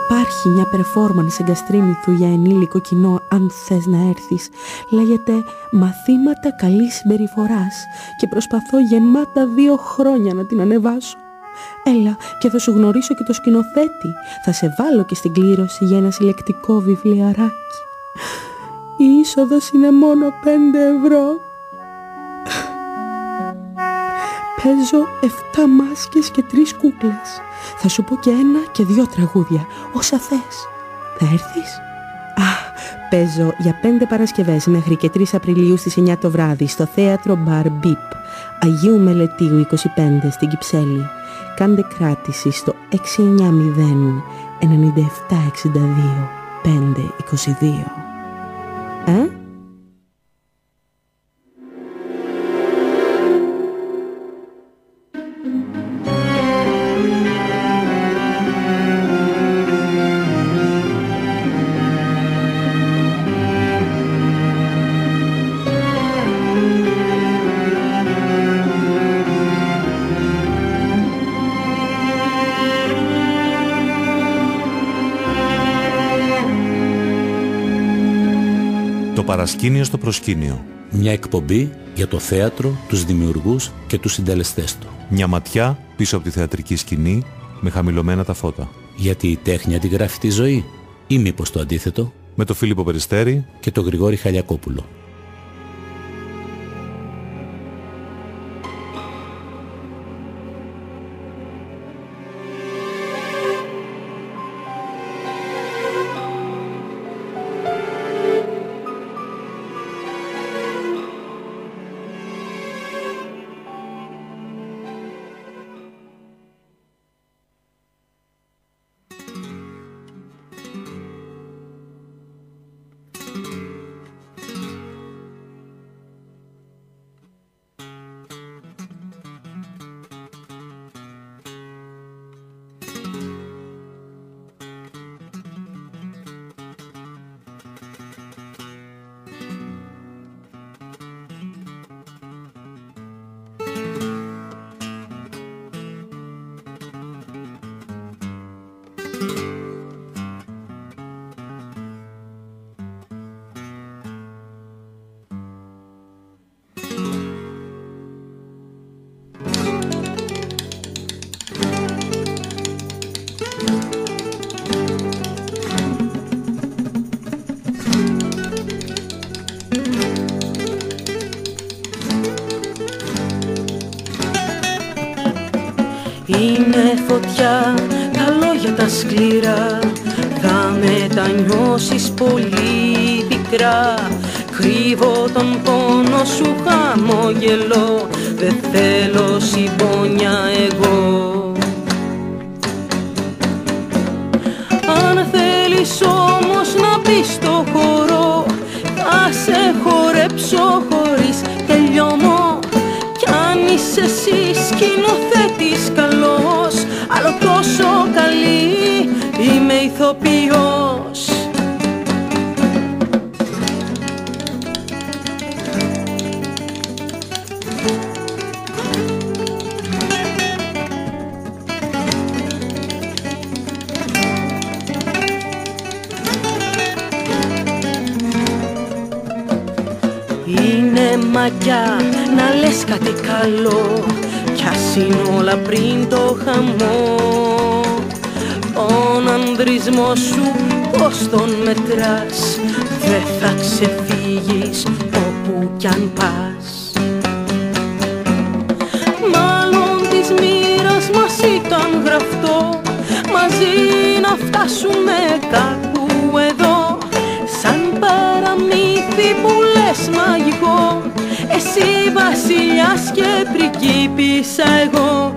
Υπάρχει μια performance εγκαστρίμηθου για ενήλικο κοινό, αν θες να έρθεις. Λέγεται «Μαθήματα καλής συμπεριφοράς» και προσπαθώ γεμάτα 2 χρόνια να την ανεβάσω. Έλα και θα σου γνωρίσω και το σκηνοθέτη. Θα σε βάλω και στην κλήρωση για ένα συλλεκτικό βιβλιαράκι. Η είσοδος είναι μόνο 5 ευρώ. Παίζω 7 μάσκες και 3 κούκλες. Θα σου πω και 1 και 2 τραγούδια, όσα θες. Θα έρθεις? Παίζω για 5 Παρασκευές μέχρι και 3 Απριλίου στις 9 το βράδυ στο θέατρο Μπαρ Μπίπ, Αγίου Μελετίου 25 στην Κυψέλη. Κάντε κράτηση στο 690 9762 522. Παρασκήνιο στο προσκήνιο. Μια εκπομπή για το θέατρο, τους δημιουργούς και τους συντελεστές του. Μια ματιά πίσω από τη θεατρική σκηνή με χαμηλωμένα τα φώτα. Γιατί η τέχνη αντιγράφει τη ζωή, ή μήπως το αντίθετο? Με τον Φίλιππο Περιστέρη και τον Γρηγόρη Χαλιακόπουλο. Είναι φωτιά τα λόγια τα σκληρά, θα μετανιώσεις πολύ πικρά. Κρύβω τον πόνο σου χαμογελώ, δεν θέλω συμπόνια εγώ. Αν θέλεις όμως να μπεις στο χορό, θα σε χορέψω χωρίς τελειώμο. Κι αν είσαι εσύ σκηνοθέτης καλός, άλλο τόσο καλή είμαι ηθοποιός. Είναι μαγιά να λες κάτι καλό, κι ας είναι όλα πριν το χαμό. Τον ανδρισμό σου πώς τον μετράς, δεν θα ξεφύγεις όπου κι αν πας. Μάλλον της μοίρας μας ήταν γραφτό, μαζί να φτάσουμε κάπου εδώ. Σαν παραμύθι που λες μαγικό, εσύ βασιλιάς και πριγκίπισσα εγώ.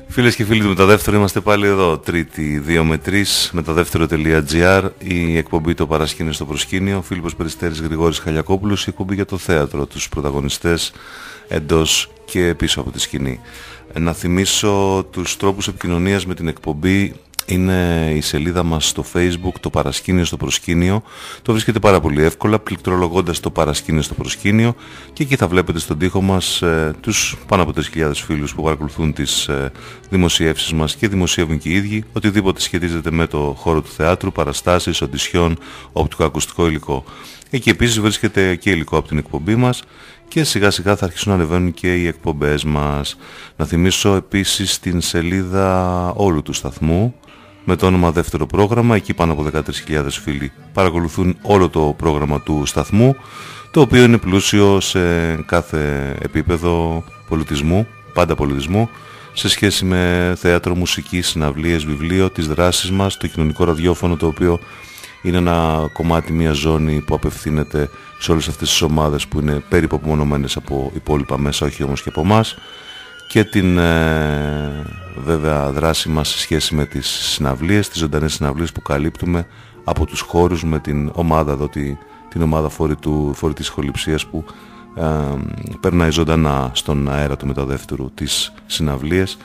Φίλες και φίλοι του Μεταδεύτερο, είμαστε πάλι εδώ, Τρίτη 2 με 3, μεταδεύτερο.gr, η εκπομπή το παρασκήνιο στο προσκήνιο, Φίλιππος Περιστέρης, Γρηγόρης Χαλιακόπουλος, η εκπομπή για το θέατρο, τους πρωταγωνιστές εντός και πίσω από τη σκηνή. Να θυμίσω τους τρόπους επικοινωνίας με την εκπομπή. Είναι η σελίδα μας στο Facebook, το Παρασκήνιο στο Προσκήνιο. Το βρίσκεται πάρα πολύ εύκολα πληκτρολογώντας το Παρασκήνιο στο Προσκήνιο, και εκεί θα βλέπετε στον τοίχο μας τους πάνω από 3.000 φίλους που παρακολουθούν τις δημοσιεύσεις μας και δημοσιεύουν και οι ίδιοι οτιδήποτε σχετίζεται με το χώρο του θεάτρου, παραστάσεις, οντισιόν, οπτικοακουστικό υλικό. Εκεί επίσης βρίσκεται και υλικό από την εκπομπή μας, και σιγά σιγά θα αρχίσουν να ανεβαίνουν και οι εκπομπές μας. Να θυμίσω επίσης την σελίδα όλου του σταθμού με το όνομα Δεύτερο Πρόγραμμα. Εκεί πάνω από 13.000 φίλοι παρακολουθούν όλο το πρόγραμμα του σταθμού, το οποίο είναι πλούσιο σε κάθε επίπεδο πολιτισμού, πάντα πολιτισμού, σε σχέση με θέατρο, μουσική, συναυλίες, βιβλίο, τις δράσεις μας, το κοινωνικό ραδιόφωνο, το οποίο είναι ένα κομμάτι, μια ζώνη που απευθύνεται σε όλες αυτές τις ομάδες που είναι περίπου απομονωμένες από υπόλοιπα μέσα, όχι όμως και από εμάς, και την βέβαια δράση μας σε σχέση με τις συναυλίες, τις ζωντανές συναυλίες που καλύπτουμε από τους χώρους με την ομάδα εδώ, την ομάδα φορητής ηχοληψίας που περνάει ζωντανά στον αέρα του μεταδεύτερου τις συναυλίες,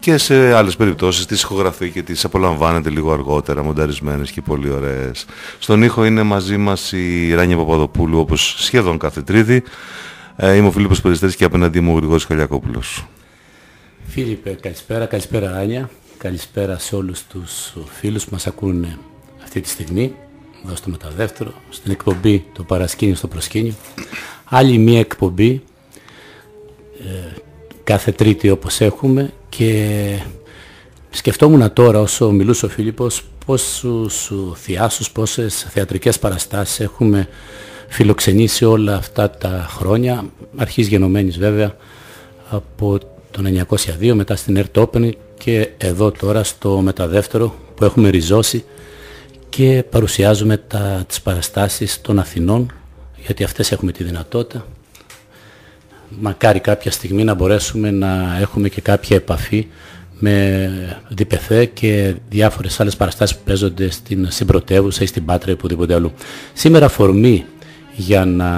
και σε άλλες περιπτώσεις τις ηχογραφεί και τις απολαμβάνετε λίγο αργότερα, μονταρισμένες και πολύ ωραίες. Στον ήχο είναι μαζί μας η Ράνια Παπαδοπούλου, όπως σχεδόν κάθε Τρίτη. Είμαι ο Φίλιππος Περιστέρης και απέναντί μου ο Γρηγόρης Χαλιακόπουλος. Φίλιππε, καλησπέρα Ράνια, καλησπέρα σε όλους τους φίλους που μας ακούνε αυτή τη στιγμή, εδώ στο μεταδεύτερο, στην εκπομπή το Παρασκήνιο στο Προσκήνιο. Άλλη μια εκπομπή, κάθε Τρίτη όπως έχουμε, και σκεφτόμουν τώρα όσο μιλούσε ο Φίλιππος πόσους θειάσους, πόσες θεατρικές παραστάσεις έχουμε φιλοξενήσει όλα αυτά τα χρόνια, αρχής γενομένης βέβαια από το 1902, μετά στην Air Open και εδώ τώρα στο μεταδεύτερο που έχουμε ριζώσει και παρουσιάζουμε τις παραστάσεις των Αθηνών, γιατί αυτές έχουμε τη δυνατότητα. Μακάρι κάποια στιγμή να μπορέσουμε να έχουμε και κάποια επαφή με Διπεθέ και διάφορες άλλες παραστάσεις που παίζονται στην πρωτεύουσα ή στην Πάτρα ή οπουδήποτε αλλού. Σήμερα αφορμή για να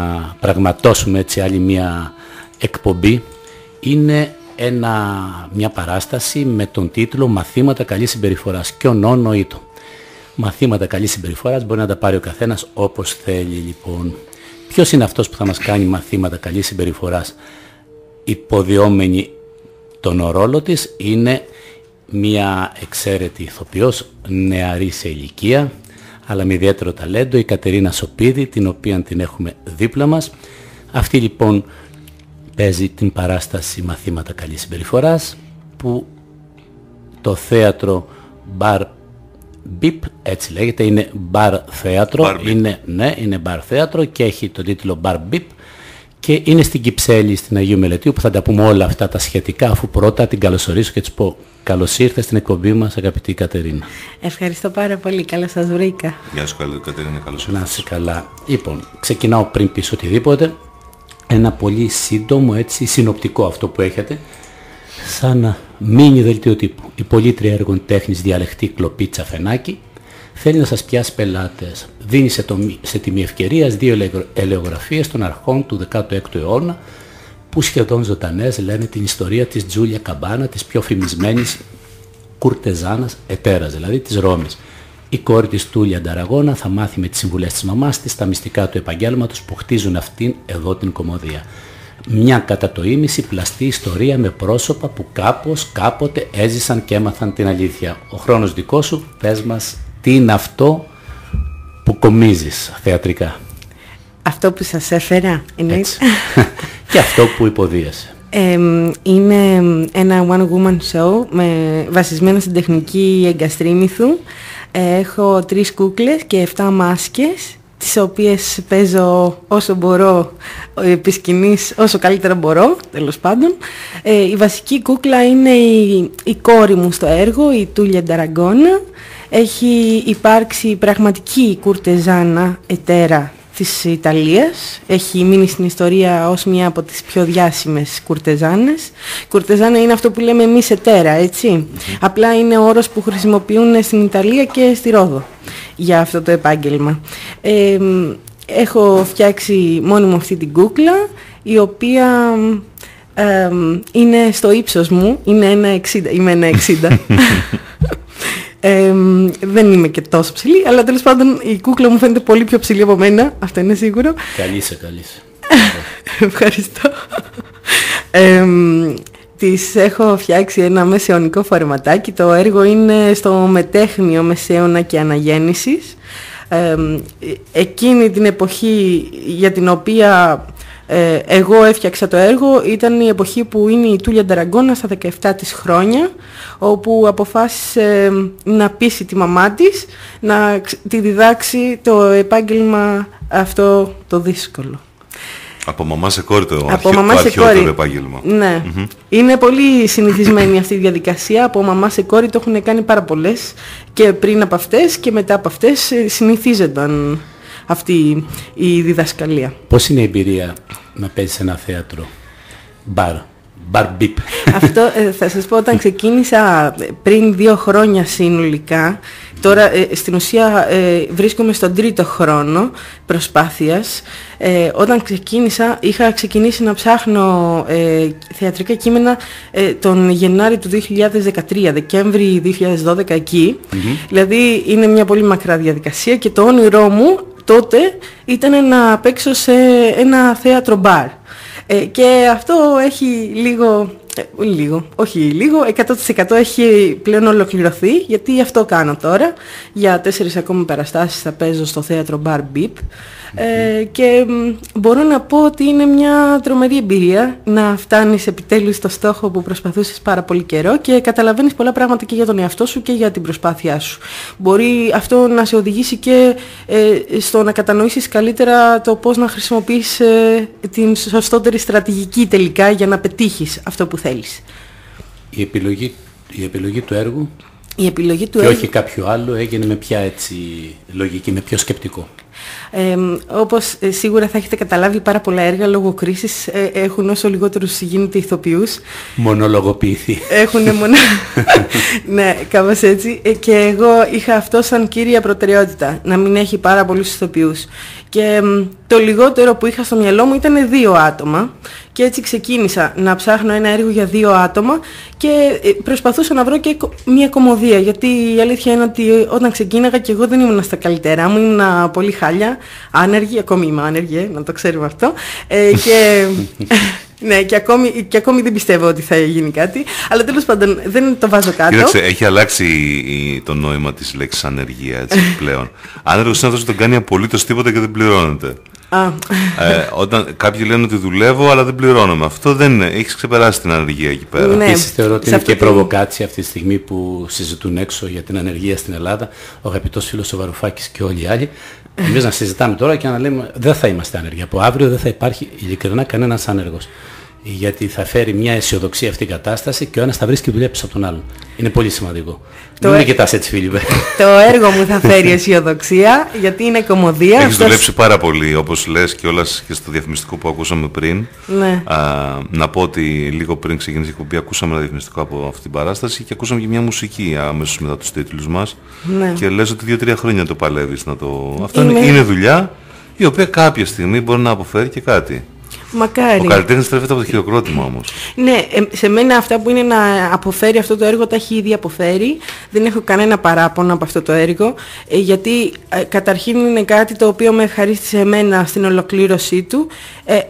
πραγματώσουμε έτσι άλλη μια εκπομπή είναι μια παράσταση με τον τίτλο «Μαθήματα καλής συμπεριφοράς» και ονόνοητο. Μαθήματα καλής συμπεριφοράς μπορεί να τα πάρει ο καθένας όπως θέλει λοιπόν. Ποιος είναι αυτός που θα μας κάνει μαθήματα καλής συμπεριφοράς? Υποδιόμενη τον ρόλο της είναι μια εξαίρετη ηθοποιός, νεαρή σε ηλικία, αλλά με ιδιαίτερο ταλέντο, η Κατερίνα Σοπίδη, την οποία την έχουμε δίπλα μας. Αυτή λοιπόν παίζει την παράσταση Μαθήματα καλής συμπεριφοράς, που το θέατρο Bar Bip, έτσι λέγεται, είναι bar θέατρο, είναι bar θέατρο και έχει τον τίτλο Bar Bip και είναι στην Κυψέλη, στην Αγίου Μελετίου, που θα τα πούμε όλα αυτά τα σχετικά, αφού πρώτα την καλωσορίσω και της πω καλώς ήρθες στην εκπομπή μας, αγαπητή Κατερίνα. Ευχαριστώ πάρα πολύ, καλώς σας βρήκα. Γεια σου Κατερίνα, καλώς ήρθες. Να είσαι καλά. Λοιπόν, ξεκινάω πριν πεις οτιδήποτε, ένα πολύ σύντομο, έτσι, συνοπτικό αυτό που έχετε, σαν μίνι δελτίο τύπου. Η πολίτρια έργων τέχνης διαλεχτή Κλοπίτσα Φενάκη θέλει να σας πιάσει πελάτες. Δίνει σε τιμή ευκαιρίας 2 ελεογραφίες των αρχών του 16ου αιώνα που σχεδόν ζωντανές λένε την ιστορία της Τζούλια Καμπάνα, της πιο φημισμένης κουρτεζάνας ετέρας, δηλαδή της Ρώμης. Η κόρη της Τούλια Νταραγώνα θα μάθει με τις συμβουλές της μαμάς της τα μυστικά του επαγγέλματος που χτίζουν αυτήν εδώ την κωμωδία. Μια κατά το ίμιση πλαστή ιστορία με πρόσωπα που κάποτε έζησαν και έμαθαν την αλήθεια. Ο χρόνος δικό σου, πες μας τι είναι αυτό που κομίζεις θεατρικά. Αυτό που σας έφερα είναι... Και αυτό που υποδίεσαι. Είναι ένα one woman show βασισμένο στην τεχνική εγκαστρίμηθου. Έχω 3 κούκλες και 7 μάσκες, τις οποίες παίζω όσο μπορώ επί σκηνής, όσο καλύτερα μπορώ, τέλος πάντων. Η βασική κούκλα είναι η κόρη μου στο έργο, η Τούλια Νταραγώνα. Έχει υπάρξει πραγματική κουρτεζάνα ετέρα της Ιταλίας. Έχει μείνει στην ιστορία ως μια από τις πιο διάσημες κουρτεζάνες. Κουρτεζάνα είναι αυτό που λέμε εμείς ετέρα, έτσι. Απλά είναι ο όρος που χρησιμοποιούν στην Ιταλία και στη Ρόδο για αυτό το επάγγελμα. Έχω φτιάξει μόνη μου αυτή την κούκλα, η οποία Είναι στο ίψος μου, είναι 1,60, είμαι 1,60. Δεν είμαι και τόσο ψηλή, αλλά τέλος πάντων η κούκλα μου φαίνεται πολύ πιο ψηλή από μένα, αυτό είναι σίγουρο. Καλή είσαι. Ευχαριστώ. Της έχω φτιάξει ένα μεσαιωνικό φορεματάκι. Το έργο είναι στο Μετέχνιο Μεσαίωνα και Αναγέννησης. Εκείνη την εποχή για την οποία εγώ έφτιαξα το έργο ήταν η εποχή που είναι η Τούλια Νταραγκώνα στα 17 της χρόνια, όπου αποφάσισε να πείσει τη μαμά της να τη διδάξει το επάγγελμα αυτό το δύσκολο. Από μαμά σε κόρη το αρχαιότερο επάγγελμα. Ναι. Είναι πολύ συνηθισμένη αυτή η διαδικασία. Από μαμά σε κόρη το έχουν κάνει πάρα πολλές, και πριν από αυτές και μετά από αυτές συνηθίζονταν αυτή η διδασκαλία. Πώς είναι η εμπειρία να παίζεις σε ένα θέατρο, μπαρ μπιπ? Αυτό θα σας πω, όταν ξεκίνησα πριν 2 χρόνια συνολικά, τώρα στην ουσία βρίσκομαι στον 3ο χρόνο προσπάθειας. Όταν είχα ξεκινήσει να ψάχνω θεατρικά κείμενα τον Γενάρη του 2013, Δεκέμβρη 2012 εκεί. Δηλαδή είναι μια πολύ μακρά διαδικασία, και το όνειρό μου τότε ήταν να παίξω σε ένα θέατρο μπαρ. Και αυτό έχει λίγο, 100% έχει πλέον ολοκληρωθεί, γιατί αυτό κάνω τώρα. Για 4 ακόμα παραστάσεις θα παίζω στο θέατρο Bar Beep. Και μπορώ να πω ότι είναι μια τρομερή εμπειρία να φτάνεις επιτέλους στο στόχο που προσπαθούσες πάρα πολύ καιρό, και καταλαβαίνεις πολλά πράγματα και για τον εαυτό σου και για την προσπάθειά σου. Μπορεί αυτό να σε οδηγήσει και στο να κατανοήσεις καλύτερα το πώς να χρησιμοποιείς την σωστότερη στρατηγική τελικά για να πετύχεις αυτό που θέλεις. Η επιλογή του έργου και όχι κάποιο άλλο έγινε με ποια έτσι λογική, με ποιο σκεπτικό? Όπως σίγουρα θα έχετε καταλάβει, πάρα πολλά έργα λόγω κρίσης έχουν όσο λιγότερους γίνεται ηθοποιούς. Μονολογοποιηθεί. Ναι, κάπως έτσι. Και εγώ είχα αυτό σαν κύρια προτεραιότητα, να μην έχει πάρα πολλούς ηθοποιούς. Και το λιγότερο που είχα στο μυαλό μου ήταν 2 άτομα, και έτσι ξεκίνησα να ψάχνω ένα έργο για 2 άτομα, και προσπαθούσα να βρω και μια κωμωδία, γιατί η αλήθεια είναι ότι όταν ξεκίναγα και εγώ δεν ήμουν στα καλύτερά μου, ήμουν πολύ χάλια, άνεργη, ακόμη είμαι άνεργη, να το ξέρουμε αυτό, ναι, και ακόμη δεν πιστεύω ότι θα γίνει κάτι, αλλά τέλος πάντων δεν το βάζω κάτω. Κοίταξε, έχει αλλάξει το νόημα της λέξης ανεργία έτσι πλέον. Άνεργος είναι αυτός που δεν κάνει απολύτως τίποτα και δεν πληρώνεται. Όταν κάποιοι λένε ότι δουλεύω αλλά δεν πληρώνομαι, αυτό δεν είναι. Έχεις ξεπεράσει την ανεργία εκεί πέρα. Ναι, επίσης θεωρώ ότι είναι και προβοκάτσια αυτή τη στιγμή που συζητούν έξω για την ανεργία στην Ελλάδα, ο αγαπητός φίλος ο Βαρουφάκης και όλοι οι άλλοι. Εμείς να συζητάμε τώρα και να λέμε δεν θα είμαστε άνεργοι. Από αύριο δεν θα υπάρχει ειλικρινά κανένας άνεργος. Γιατί θα φέρει μια αισιοδοξία αυτή η κατάσταση, και ο ένας θα βρίσκει δουλειά πίσω από τον άλλον. Είναι πολύ σημαντικό. Μην με κοιτάς έτσι, Φίλιππε. Το έργο μου θα φέρει αισιοδοξία, γιατί είναι κωμωδία. Έχεις δουλέψει πάρα πολύ, όπως λες και όλας και στο διαφημιστικό που ακούσαμε πριν. Ναι. Να πω ότι λίγο πριν ξεκινήσει η εκπομπή ακούσαμε ένα διαφημιστικό από αυτή την παράσταση, και ακούσαμε και μια μουσική αμέσως μετά τους τίτλους μας. Ναι. Και λες ότι 2-3 χρόνια το παλεύεις να το... Αυτό είναι δουλειά η οποία κάποια στιγμή μπορεί να αποφέρει και κάτι. Μακάρι. Ο καλλιτέχνης στρέφεται από το χειροκρότημα όμως. Ναι, σε μένα αυτά που είναι να αποφέρει αυτό το έργο τα έχει ήδη αποφέρει. Δεν έχω κανένα παράπονο από αυτό το έργο, γιατί καταρχήν είναι κάτι το οποίο με ευχαρίστησε εμένα στην ολοκλήρωσή του.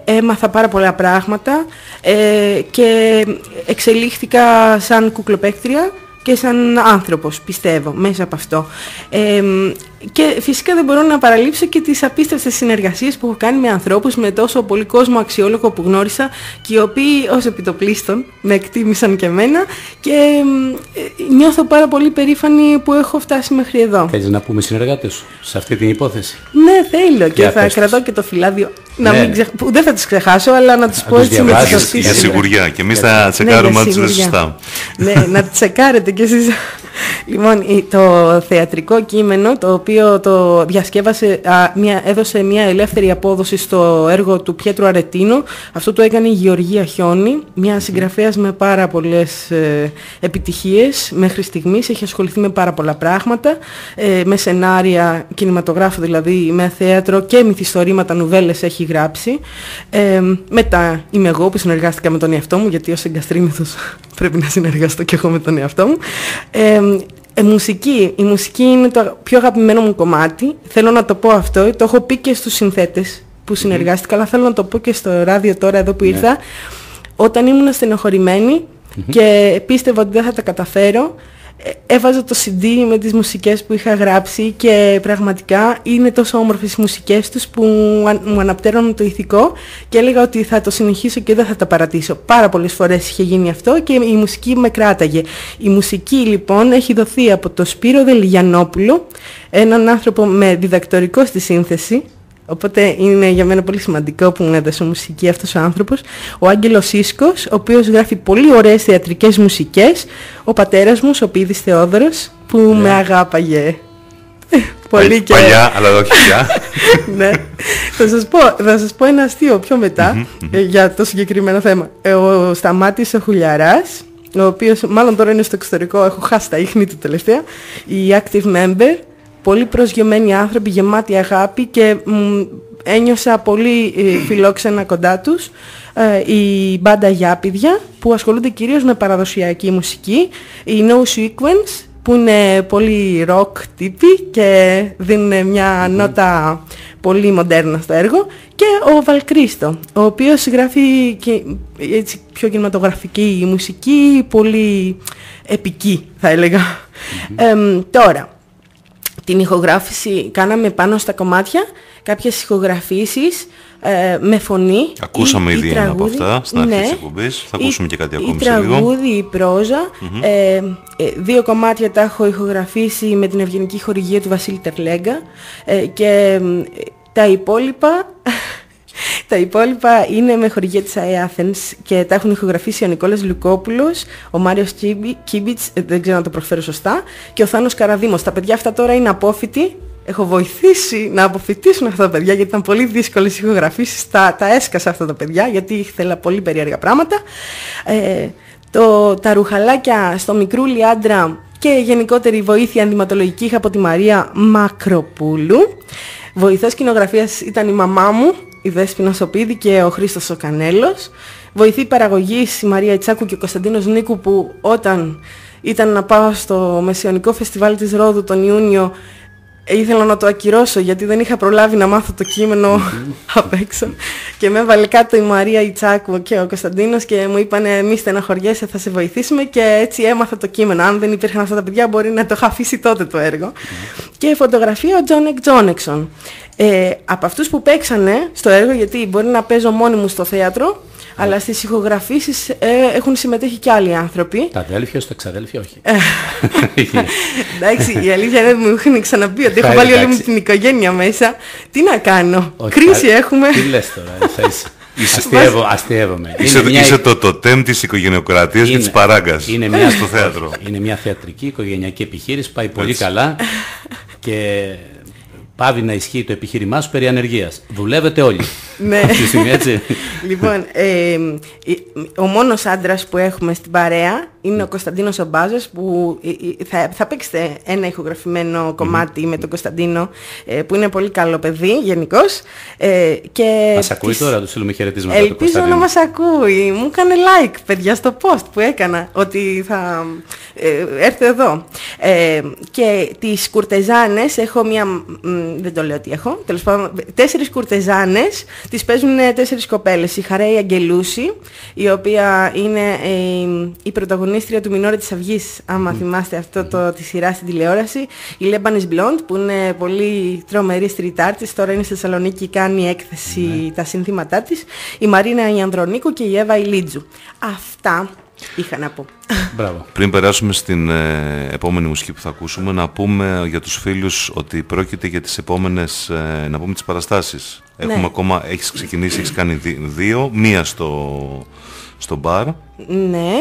Έμαθα πάρα πολλά πράγματα και εξελίχθηκα σαν κουκλοπαίκτρια και σαν άνθρωπος, πιστεύω, μέσα από αυτό. Και φυσικά δεν μπορώ να παραλείψω και τις απίστευτες συνεργασίες που έχω κάνει με ανθρώπους, με τόσο πολύ κόσμο αξιόλογο που γνώρισα, και οι οποίοι ως επιτοπλίστων με εκτίμησαν και εμένα, και νιώθω πάρα πολύ περήφανη που έχω φτάσει μέχρι εδώ. Θέλεις να πούμε συνεργάτες σου σε αυτή την υπόθεση? Ναι, θέλω, και θα κρατώ και το φυλάδιο. Που δεν θα τις ξεχάσω, αλλά να τους πω έτσι με τη σωστή για σιγουριά, και εμείς θα τσεκάρουμε αν τις είναι σωστά. Ναι, να τσεκάρετε κι εσείς. Λοιπόν, το θεατρικό κείμενο, το οποίο το διασκεύασε, έδωσε μια ελεύθερη απόδοση στο έργο του Πιέτρου Αρετίνο. Αυτό το έκανε η Γεωργία Χιόνη, μια συγγραφέας με πάρα πολλές επιτυχίες μέχρι στιγμής. Έχει ασχοληθεί με πάρα πολλά πράγματα, με σενάρια, κινηματογράφο δηλαδή, με θέατρο και μυθιστορήματα, νουβέλες έχει γράψει. Μετά είμαι εγώ που συνεργάστηκα με τον εαυτό μου, γιατί ως εγκαστρίμηθος πρέπει να συνεργαστώ και εγώ με τον εαυτό μου. Η μουσική είναι το πιο αγαπημένο μου κομμάτι. Θέλω να το πω αυτό, το έχω πει και στους συνθέτες που συνεργάστηκα, αλλά θέλω να το πω και στο ράδιο τώρα εδώ που ήρθα. Όταν ήμουν στενοχωρημένη και πίστευα ότι δεν θα τα καταφέρω, έβαζα το CD με τις μουσικές που είχα γράψει και πραγματικά είναι τόσο όμορφες οι μουσικές τους που μου αναπτέρωναν το ηθικό και έλεγα ότι θα το συνεχίσω και δεν θα τα παρατήσω. Πάρα πολλές φορές είχε γίνει αυτό και η μουσική με κράταγε. Η μουσική λοιπόν έχει δοθεί από τον Σπύρο Δελιγιανόπουλο, έναν άνθρωπο με διδακτορικό στη σύνθεση. Οπότε είναι για μένα πολύ σημαντικό που μου έδωσε μουσική αυτός ο άνθρωπος. Ο Άγγελος Ίσκος, ο οποίος γράφει πολύ ωραίες θεατρικές μουσικές. Ο πατέρας μου, ο Πίδης Θεόδωρος, που με αγάπαγε πολύ και... Παλιά, αλλά όχι πια. Ναι. Θα σας πω ένα αστείο πιο μετά για το συγκεκριμένο θέμα. Ο Σταμάτης ο Χουλιαράς, ο οποίος μάλλον τώρα είναι στο εξωτερικό, έχω χάσει τα ίχνη του τελευταία, η active member, πολύ προσγειωμένοι άνθρωποι, γεμάτοι αγάπη και ένιωσα πολύ φιλόξενα κοντά τους. Η μπάντα Γιάπηδια που ασχολούνται κυρίως με παραδοσιακή μουσική, η No Sequence που είναι πολύ rock τύποι και δίνουν μια νότα πολύ μοντέρνα στο έργο, και ο Βαλκρίστο, ο οποίος γράφει και έτσι πιο κινηματογραφική μουσική, πολύ επική θα έλεγα. Τώρα, την ηχογράφηση κάναμε πάνω στα κομμάτια, κάποιες ηχογραφήσεις με φωνή. Ακούσαμε ήδη ένα από αυτά στην αρχή της εκπομπής. Θα ακούσουμε και κάτι ακόμη σε λίγο. Η τραγούδι, η πρόζα. 2 κομμάτια τα έχω ηχογραφήσει με την ευγενική χορηγία του Βασίλη Τερλέγκα, και τα υπόλοιπα είναι με χορηγία της Athens και τα έχουν ηχογραφήσει ο Νικόλας Λουκόπουλος, ο Μάριος Κίμπιτς, δεν ξέρω να το προφέρω σωστά, και ο Θάνος Καραδήμος. Τα παιδιά αυτά τώρα είναι απόφοιτοι. Έχω βοηθήσει να αποφοιτήσουν αυτά τα παιδιά, γιατί ήταν πολύ δύσκολες ηχογραφήσεις. Τα έσκασα αυτά τα παιδιά, γιατί ήθελα πολύ περίεργα πράγματα. Τα ρουχαλάκια στο Μικρούλι Άντρα και γενικότερη βοήθεια ενδυματολογική είχα από τη Μαρία Μακροπούλου. Βοηθός σκηνογραφίας ήταν η μαμά μου, η Δέσποινα Σοπίδη, και ο Χρήστος ο Κανέλος. Βοηθή παραγωγής η Μαρία Ιτσάκου και ο Κωνσταντίνος Νίκου, που όταν ήταν να πάω στο Μεσαιωνικό Φεστιβάλ της Ρόδου τον Ιούνιο, ήθελα να το ακυρώσω γιατί δεν είχα προλάβει να μάθω το κείμενο απ' έξω, και με έβαλε κάτω η Μαρία Ιτσάκου και ο Κωνσταντίνος και μου είπανε μη στεναχωριέσαι, θα σε βοηθήσουμε, και έτσι έμαθα το κείμενο. Αν δεν υπήρχαν αυτά τα παιδιά μπορεί να το είχα αφήσει τότε το έργο. Και φωτογραφία ο Τζόνεκ Τζόνεξον. Από αυτούς που παίξανε στο έργο, γιατί μπορεί να παίζω μόνη μου στο θέατρο, αλλά στις ηχογραφήσεις έχουν συμμετέχει και άλλοι άνθρωποι. Τα αδέλφια, στο εξαδέλφια, όχι. Εντάξει, η αλήθεια είναι ότι μου έχουν ξαναπεί ότι έχω βάλει όλη μου την οικογένεια μέσα. Τι να κάνω, κρίση έχουμε. Τι λες τώρα, αστείευομαι. Είσαι το τοτέμ της οικογενειοκρατίας και της παράγκας στο θέατρο. Είναι μια θεατρική οικογενειακή επιχείρηση, πάει πολύ καλά και πάβει να ισχύει το επιχείρημά σου περί ανεργίας. Δουλεύετε όλοι. Ναι. Λοιπόν, ο μόνος άντρας που έχουμε στην παρέα είναι ο Κωνσταντίνος ο Μπάζος, που θα παίξετε ένα ηχογραφημένο κομμάτι με τον Κωνσταντίνο, που είναι πολύ καλό παιδί γενικώς. Μας ακούει τώρα, του στείλουμε χαιρετίσματα. Ελπίζω να μας ακούει. Μου έκανε like, παιδιά, στο post που έκανα, ότι θα έρθει εδώ. Και τις κουρτεζάνες, έχω μια... δεν το λέω τι έχω. Τέλος πάντων, 4 κουρτεζάνες, τις παίζουν 4 κοπέλες. Η Χαρέη Αγγελούση, η οποία είναι η πρωταγωνίστρια του Μινόρε της Αυγής, άμα θυμάστε τη σειρά στην τηλεόραση. Η Λέμπανης Μπλοντ, που είναι πολύ τρομερή street artist, τώρα είναι στη Θεσσαλονίκη, κάνει έκθεση τα συνθήματά της. Η Μαρίνα Ιανδρονίκου και η Εύα Ηλίτζου. Αυτά είχα να πω. Μπράβο. Πριν περάσουμε στην επόμενη μουσική που θα ακούσουμε, να πούμε για τους φίλους ότι πρόκειται για τις επόμενες, να πούμε τις παραστάσεις. Έχουμε ακόμα, έχεις ξεκινήσει, έχεις κάνει 2, μία στο μπαρ. Ναι,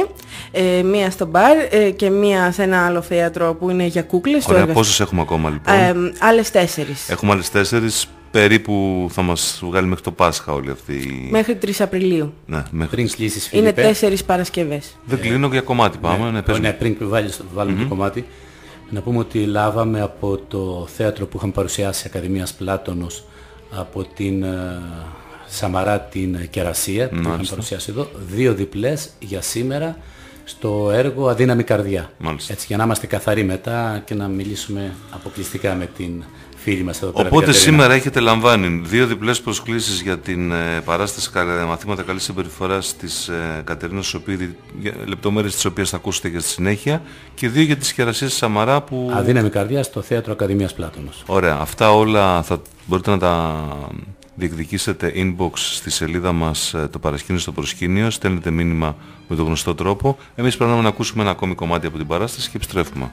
μία στο μπαρ και μία σε ένα άλλο θέατρο που είναι για κούκλες. Ωραία, πόσες έχουμε ακόμα λοιπόν? Άλλες 4. Έχουμε άλλες 4, περίπου θα μας βγάλει μέχρι το Πάσχα όλη αυτή. Μέχρι 3 Απριλίου. Ναι, μέχρι... Πριν κλείσεις, Φίλιππε. Είναι 4 Παρασκευές. Δεν κλείνω για κομμάτι πάμε. Ναι, πριν βάλουμε το κομμάτι. Να πούμε ότι λάβαμε από το θέατρο που είχαμε παρουσιάσει Ακαδημίας Πλάτωνος, από την Σαμαρά την Κερασία, που είχαμε παρουσιάσει εδώ, 2 διπλές για σήμερα στο έργο Αδύναμη Καρδιά. Μάλιστα. Έτσι, για να είμαστε καθαροί μετά και να μιλήσουμε αποκλειστικά με την φίλη μας εδώ πέρα. Οπότε σήμερα έχετε λαμβάνει 2 διπλές προσκλήσεις για την παράσταση μαθήματα καλής συμπεριφοράς της Κατερίνας Σοπίδη, λεπτομέρειες τις οποίες θα ακούσετε και στη συνέχεια, και 2 για τις Κερασίες της Σαμαρά που... Αδύναμη Καρδιά στο θέατρο Ακαδημίας Πλάτωνος. Ωραία. Αυτά όλα θα μπορείτε να τα διεκδικήσετε inbox στη σελίδα μας το παρασκήνιο στο προσκήνιο. Στέλνετε μήνυμα με τον γνωστό τρόπο. Εμείς πρέπει να ακούσουμε ένα ακόμη κομμάτι από την παράσταση και επιστρέφουμε.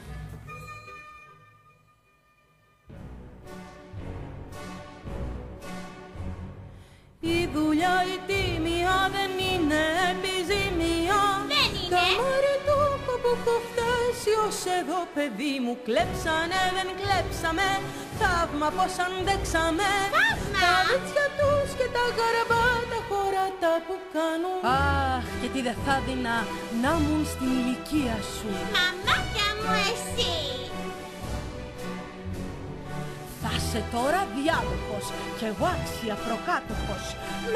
Η δουλειά η τίμια δεν είναι επιζήμια. Δεν είναι. Καμάρι του που έχω φτάσει ως εδώ, παιδί μου. Κλέψανε, δεν κλέψαμε. Θαύμα πως αντέξαμε. Θαύμα. Τα βίτσια τους και τα γαρμπάτα χωράτα που κάνουν. Αχ, και τι δεν θα δεινά να μουν στην ηλικία σου. Μαμάκια μου εσύ. Θα σε τώρα διάδοχος και εγώ άξια προκάτοχος.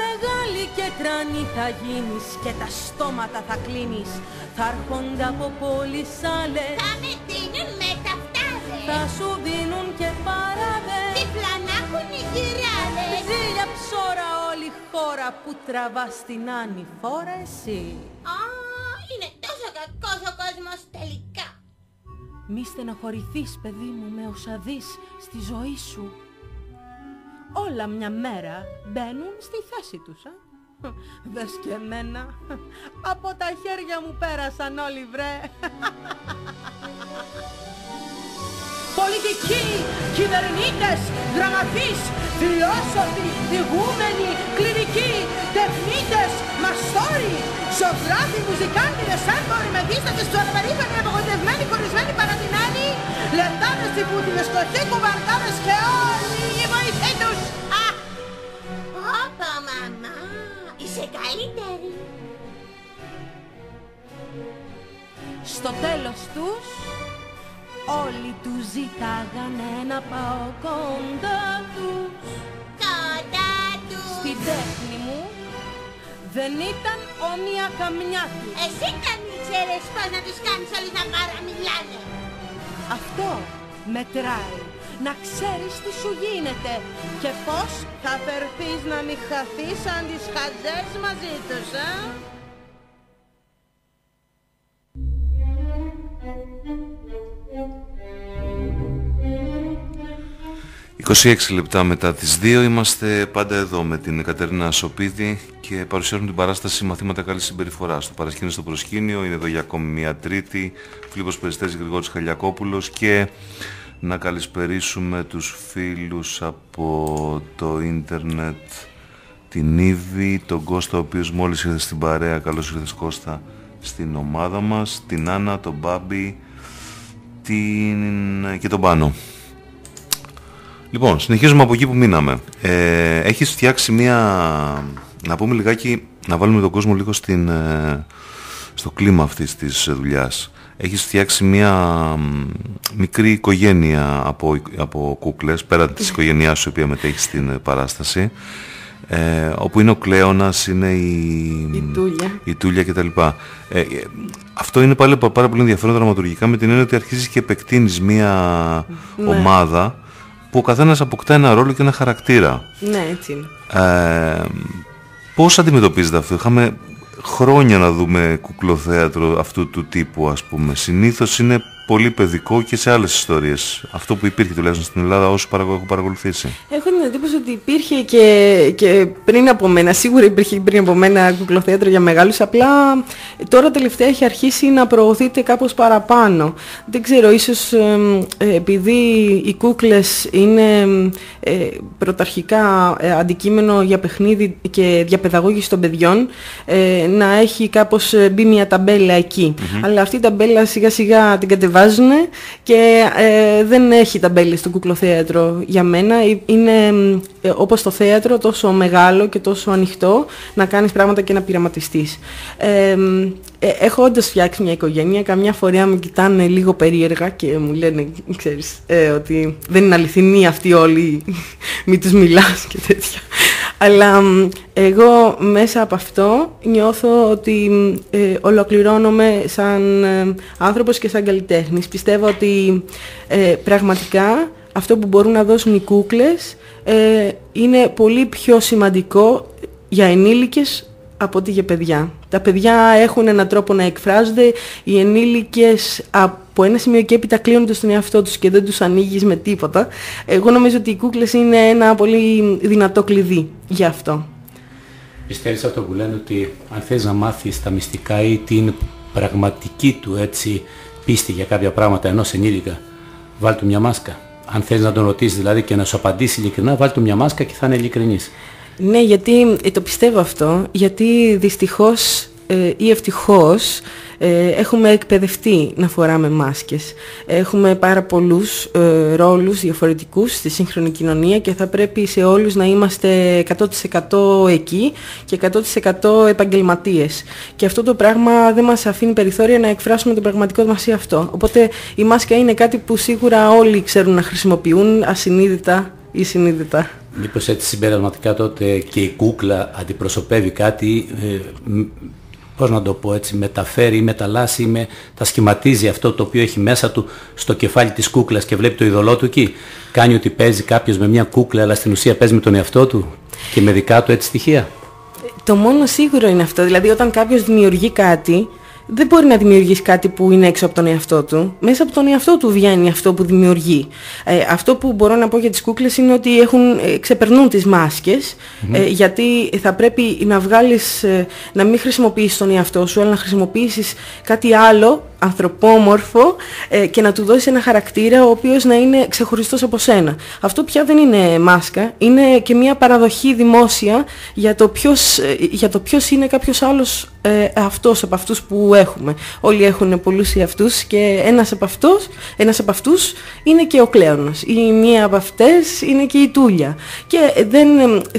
Μεγάλη και τρανή θα γίνεις και τα στόματα θα κλείνεις. Θα έρχονται από πόλεις άλλες. Θα με δίνουν με τα φτάδες. Θα σου δίνουν και παράδες. Δίπλα να έχουν οι γυράδες. Ζήλια ψώρα όλη χώρα που τραβά στην ανηφόρα εσύ. Α, είναι τόσο κακός ο κόσμος τελικά. Μη στενοχωρηθείς, παιδί μου, με όσα δεις στη ζωή σου. Όλα μια μέρα μπαίνουν στη θέση τους, Δες και εμένα, από τα χέρια μου πέρασαν όλοι, βρε. Πολιτικοί, κυβερνήτες, γραμματείς, φιλόσοφοι, ηγούμενοι, κληρικοί, τεχνίτες, μαστόροι, ζωγράφοι, μουζικάντιδες, έμποροι, μεγίστατες, ψωροπερήφανοι, απογοητευμένοι, χωρισμένοι, παρατημένοι, λεπτάδες, τυπούτιδες, φτωχοί, κουβαρτάδες και όλοι οι βοηθοί τους. Όπα μαμά, είσαι καλύτερη. Στο τέλος τους όλοι τους ζητάγανε να πάω κοντά τους. Κοντά τους. Στην τέχνη μου δεν ήταν όμοια καμιά τους. Εσύ δεν ήξερες πώς να τους κάνεις όλους να παραμιλάνε. Αυτό μετράει. Να ξέρεις τι σου γίνεται και πώς θα φερθείς να μην χαθείς σαν τις χαζές μαζί τους, 26 λεπτά μετά τις 2 είμαστε πάντα εδώ με την Κατερίνα Σοπίδη και παρουσιάζουμε την παράσταση Μαθήματα Καλής Συμπεριφοράς. Το παρασκήνιο στο προσκήνιο, είναι εδώ για ακόμη μια Τρίτη. Φίλιππος Περιστέρης, Γρηγόρης Χαλιακόπουλος, και να καλησπερίσουμε τους φίλους από το ίντερνετ, την Ήβη, τον Κώστα ο οποίος μόλις ήρθε στην παρέα. Καλώς ήρθες Κώστα στην ομάδα μας, την Άννα, τον Μπάμπη και τον Πάνο. Λοιπόν, συνεχίζουμε από εκεί που μείναμε. Έχεις φτιάξει να πούμε λιγάκι, να βάλουμε τον κόσμο λίγο στο κλίμα αυτής της δουλειάς. Έχεις φτιάξει μια μικρή οικογένεια από κούκλες, πέρα της οικογένειάς σου, η οποία μετέχει στην παράσταση, όπου είναι ο Κλέονας, είναι η Τούλια κτλ. Αυτό είναι πάλι πάρα πολύ ενδιαφέρον δραματουργικά, με την έννοια ότι αρχίζεις και επεκτείνεις μια ομάδα που ο καθένας αποκτά ένα ρόλο και ένα χαρακτήρα. Ναι, έτσι είναι. Πώς αντιμετωπίζετε αυτό? Είχαμε χρόνια να δούμε κουκλοθέατρο αυτού του τύπου, ας πούμε. Συνήθως είναι πολύ παιδικό και σε άλλες ιστορίες. Αυτό που υπήρχε τουλάχιστον στην Ελλάδα όσο έχω παρακολουθήσει. Έχω την εντύπωση ότι υπήρχε και πριν από μένα, σίγουρα υπήρχε πριν από μένα κουκλοθέατρο για μεγάλους, απλά τώρα τελευταία έχει αρχίσει να προωθείται κάπως παραπάνω. Δεν ξέρω, ίσως επειδή οι κούκλες είναι πρωταρχικά αντικείμενο για παιχνίδι και διαπαιδαγώγηση των παιδιών, να έχει κάπως μπει μια ταμπέλα εκεί. Αλλά αυτή η ταμπέλα σιγά σιγά την κατεβάζουν και δεν έχει ταμπέλες στο κουκλοθέατρο για μένα. Είναι όπως το θέατρο, τόσο μεγάλο και τόσο ανοιχτό να κάνεις πράγματα και να πειραματιστείς. Έχω όντως φτιάξει μια οικογένεια. Καμιά φορά με κοιτάνε λίγο περίεργα και μου λένε, ξέρεις, ότι δεν είναι αληθινοί αυτοί όλοι, μη τους μιλάς και τέτοια. Αλλά εγώ μέσα από αυτό νιώθω ότι ολοκληρώνομαι σαν άνθρωπος και σαν καλλιτέχνης. Πιστεύω ότι πραγματικά αυτό που μπορούν να δώσουν οι κούκλες είναι πολύ πιο σημαντικό για ενήλικες από ότι για παιδιά. Τα παιδιά έχουν έναν τρόπο να εκφράζονται, οι ενήλικες από ένα σημείο και έπειτα κλείνονται στον εαυτό τους και δεν τους ανοίγεις με τίποτα. Εγώ νομίζω ότι οι κούκλες είναι ένα πολύ δυνατό κλειδί για αυτό. Πιστεύεις αυτό που λένε, ότι αν θες να μάθεις τα μυστικά ή την πραγματική του έτσι πίστη για κάποια πράγματα ενός ενήλικα, βάλ του μια μάσκα. Αν θες να τον ρωτήσεις δηλαδή και να σου απαντήσει ειλικρινά, βάλ του μια μάσκα και θα είναι ειλικρινής. Ναι, γιατί το πιστεύω αυτό, γιατί δυστυχώς ή ευτυχώς έχουμε εκπαιδευτεί να φοράμε μάσκες. Έχουμε πάρα πολλούς ρόλους διαφορετικούς στη σύγχρονη κοινωνία και θα πρέπει σε όλους να είμαστε 100% εκεί και 100% επαγγελματίες. Και αυτό το πράγμα δεν μας αφήνει περιθώρια να εκφράσουμε τον πραγματικό μας εαυτό. Οπότε η μάσκα είναι κάτι που σίγουρα όλοι ξέρουν να χρησιμοποιούν, ασυνείδητα ή συνείδητα. Μήπως έτσι συμπερασματικά τότε και η κούκλα αντιπροσωπεύει κάτι, πώς να το πω έτσι, μεταφέρει ή μεταλλάσσει ή τα σχηματίζει αυτό το οποίο έχει μέσα του στο κεφάλι της κούκλας και βλέπει το ειδωλό του εκεί. Κάνει ότι παίζει κάποιος με μια κούκλα, αλλά στην ουσία παίζει με τον εαυτό του και με δικά του έτσι στοιχεία. Το μόνο σίγουρο είναι αυτό, δηλαδή όταν κάποιος δημιουργεί κάτι, δεν μπορεί να δημιουργήσει κάτι που είναι έξω από τον εαυτό του. Μέσα από τον εαυτό του βγαίνει αυτό που δημιουργεί. Αυτό που μπορώ να πω για τις κούκλες είναι ότι ξεπερνούν τις μάσκες, γιατί θα πρέπει να βγάλεις, να μην χρησιμοποιήσεις τον εαυτό σου, αλλά να χρησιμοποιήσεις κάτι άλλο, ανθρωπόμορφο, και να του δώσεις ένα χαρακτήρα ο οποίος να είναι ξεχωριστός από σένα. Αυτό πια δεν είναι μάσκα, είναι και μια παραδοχή δημόσια για το ποιος είναι κάποιος άλλος αυτός από αυτούς που έχουμε. Όλοι έχουν πολλούς εαυτούς και ένας από αυτούς είναι και ο Κλέονος. Η μία από αυτές είναι και η Τούλια. Και δεν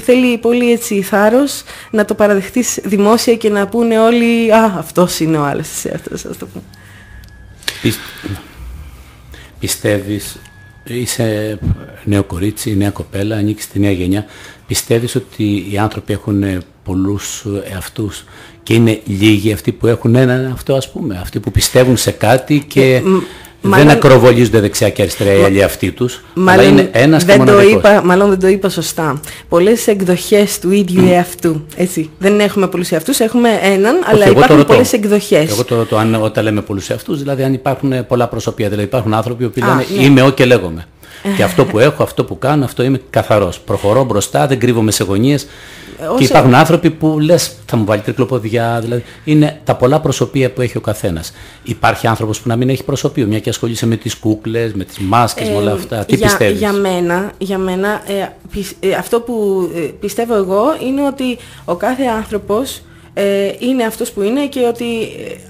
θέλει πολύ έτσι θάρρος να το παραδεχτείς δημόσια και να πούνε όλοι «Α, αυτός είναι ο άλλος της εαυτός», ας το πούμε. Πιστεύεις, είσαι νέο κορίτσι, νέα κοπέλα, ανήκεις στη νέα γενιά, πιστεύεις ότι οι άνθρωποι έχουν πολλούς εαυτούς και είναι λίγοι αυτοί που έχουν έναν εαυτό, ας πούμε, αυτοί που πιστεύουν σε κάτι και δεν ακροβολίζονται δεξιά και αριστερά οι άλλοι αυτοί τους, αλλά είναι ένας και μοναδικός. Μάλλον δεν το είπα σωστά. Πολλές εκδοχές του ίδιου εαυτού. Έτσι. Δεν έχουμε πολλούς εαυτούς, έχουμε έναν, αλλά υπάρχουν πολλές εκδοχές. Εγώ το ρωτώ, όταν λέμε πολλούς εαυτούς, δηλαδή αν υπάρχουν πολλά προσωπία. Δηλαδή υπάρχουν άνθρωποι που λένε είμαι εγώ και λέγομαι. Και αυτό που έχω, αυτό που κάνω, αυτό είμαι καθαρός. Προχωρώ μπροστά, δεν κρύβομαι σε γωνίες. Και υπάρχουν άνθρωποι που λες θα μου βάλει τρικλοποδιά, δηλαδή είναι τα πολλά προσωπία που έχει ο καθένας. Υπάρχει άνθρωπος που να μην έχει προσωπείο, μια και ασχολείσαι με τις κούκλες, με τις μάσκες, με όλα αυτά. Τι πιστεύεις? Για μένα αυτό που πιστεύω εγώ είναι ότι ο κάθε άνθρωπος είναι αυτός που είναι και ότι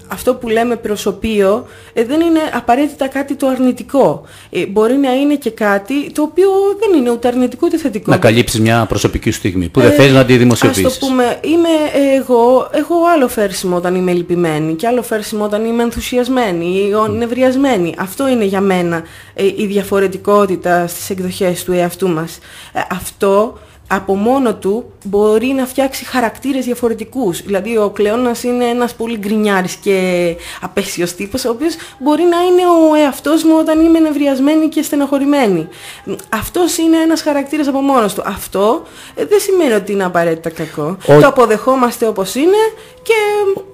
αυτό που λέμε προσωπείο δεν είναι απαραίτητα κάτι το αρνητικό. Μπορεί να είναι και κάτι το οποίο δεν είναι ούτε αρνητικό ούτε θετικό. Να καλύψεις μια προσωπική σου στιγμή που δεν θέλεις να τη δημοσιοποιήσεις. Ας το πούμε, έχω άλλο φέρσιμο όταν είμαι λυπημένη και άλλο φέρσιμο όταν είμαι ενθουσιασμένη ή νευριασμένη. Αυτό είναι για μένα η διαφορετικότητα στις εκδοχές του εαυτού μας. Αυτό από μόνο του μπορεί να φτιάξει χαρακτήρες διαφορετικούς. Δηλαδή ο Κλεώνας είναι ένας πολύ γκρινιάρης και απέσιος τύπος, ο οποίος μπορεί να είναι ο εαυτός μου όταν είμαι νευριασμένη και στενοχωρημένη. Αυτός είναι ένας χαρακτήρας από μόνος του. Αυτό δεν σημαίνει ότι είναι απαραίτητα κακό. Το αποδεχόμαστε όπως είναι και...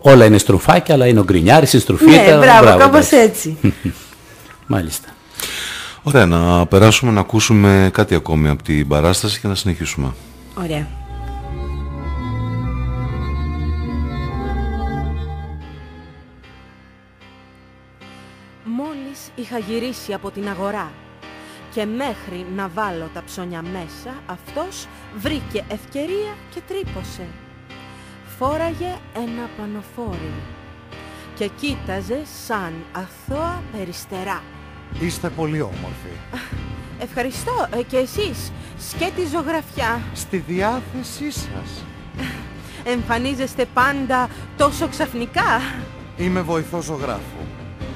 Όλα είναι στρουφάκια, αλλά είναι ο γκρινιάρης, η στρουφίτα. Ναι, μπράβο, κάπως έτσι. Μάλιστα. Ωραία, να περάσουμε να ακούσουμε κάτι ακόμη από την παράσταση και να συνεχίσουμε. Ωραία. Μόλις είχα γυρίσει από την αγορά και μέχρι να βάλω τα ψώνια μέσα, αυτός βρήκε ευκαιρία και τρύπωσε. Φόραγε ένα πανοφόρι και κοίταζε σαν αθώα περιστερά. Είστε πολύ όμορφοι. Ευχαριστώ, και εσείς, σκέτη ζωγραφιά. Στη διάθεσή σας. Εμφανίζεστε πάντα τόσο ξαφνικά. Είμαι βοηθός ζωγράφου.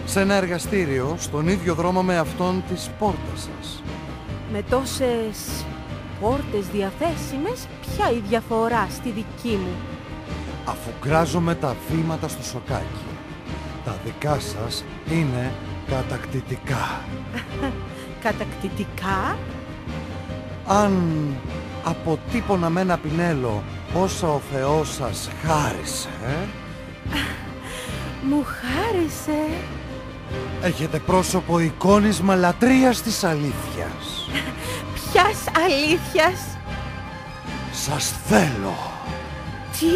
Σε ένα εργαστήριο στον ίδιο δρόμο με αυτόν της πόρτας σας. Με τόσες πόρτες διαθέσιμες, ποια η διαφορά στη δική μου? Αφού γκράζομαι τα βήματα στο σοκάκι, τα δικά σας είναι κατακτητικά. Κατακτητικά? Αν αποτύπωνα με ένα πινέλο όσα ο Θεός σας χάρισε... Μου χάρισε. Έχετε πρόσωπο εικόνισμα λατρείας της αλήθειας. Ποιας αλήθειας? Σας θέλω. Τι?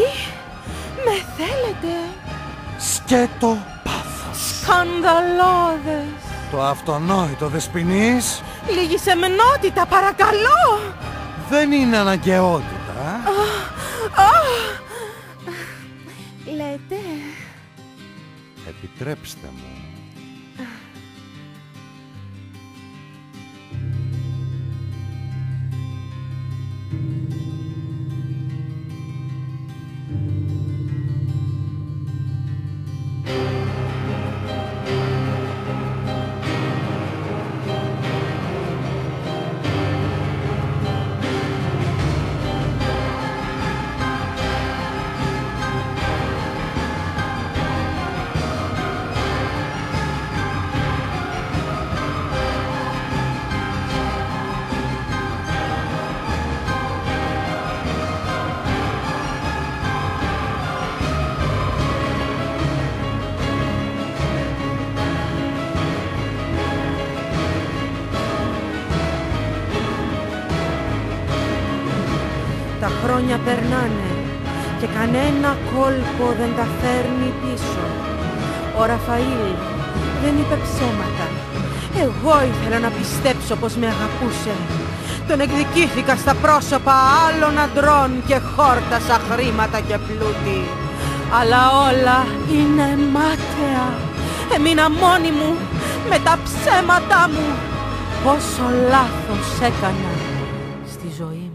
Με θέλετε? Σκέτο πάθος. Σκανδαλώδες. Το αυτονόητο δεσποινής Λίγη σεμνότητα, παρακαλώ. δεν είναι αναγκαιότητα. Λέτε. Επιτρέψτε μου. Τα χρόνια περνάνε και κανένα κόλπο δεν τα φέρνει πίσω. Ο Ραφαήλ δεν είπε ψέματα. Εγώ ήθελα να πιστέψω πως με αγαπούσε. Τον εκδικήθηκα στα πρόσωπα άλλων αντρών και χόρτασα χρήματα και πλούτη. Αλλά όλα είναι μάταια. Έμεινα μόνη μου με τα ψέματά μου. Πόσο λάθος έκανα στη ζωή μου.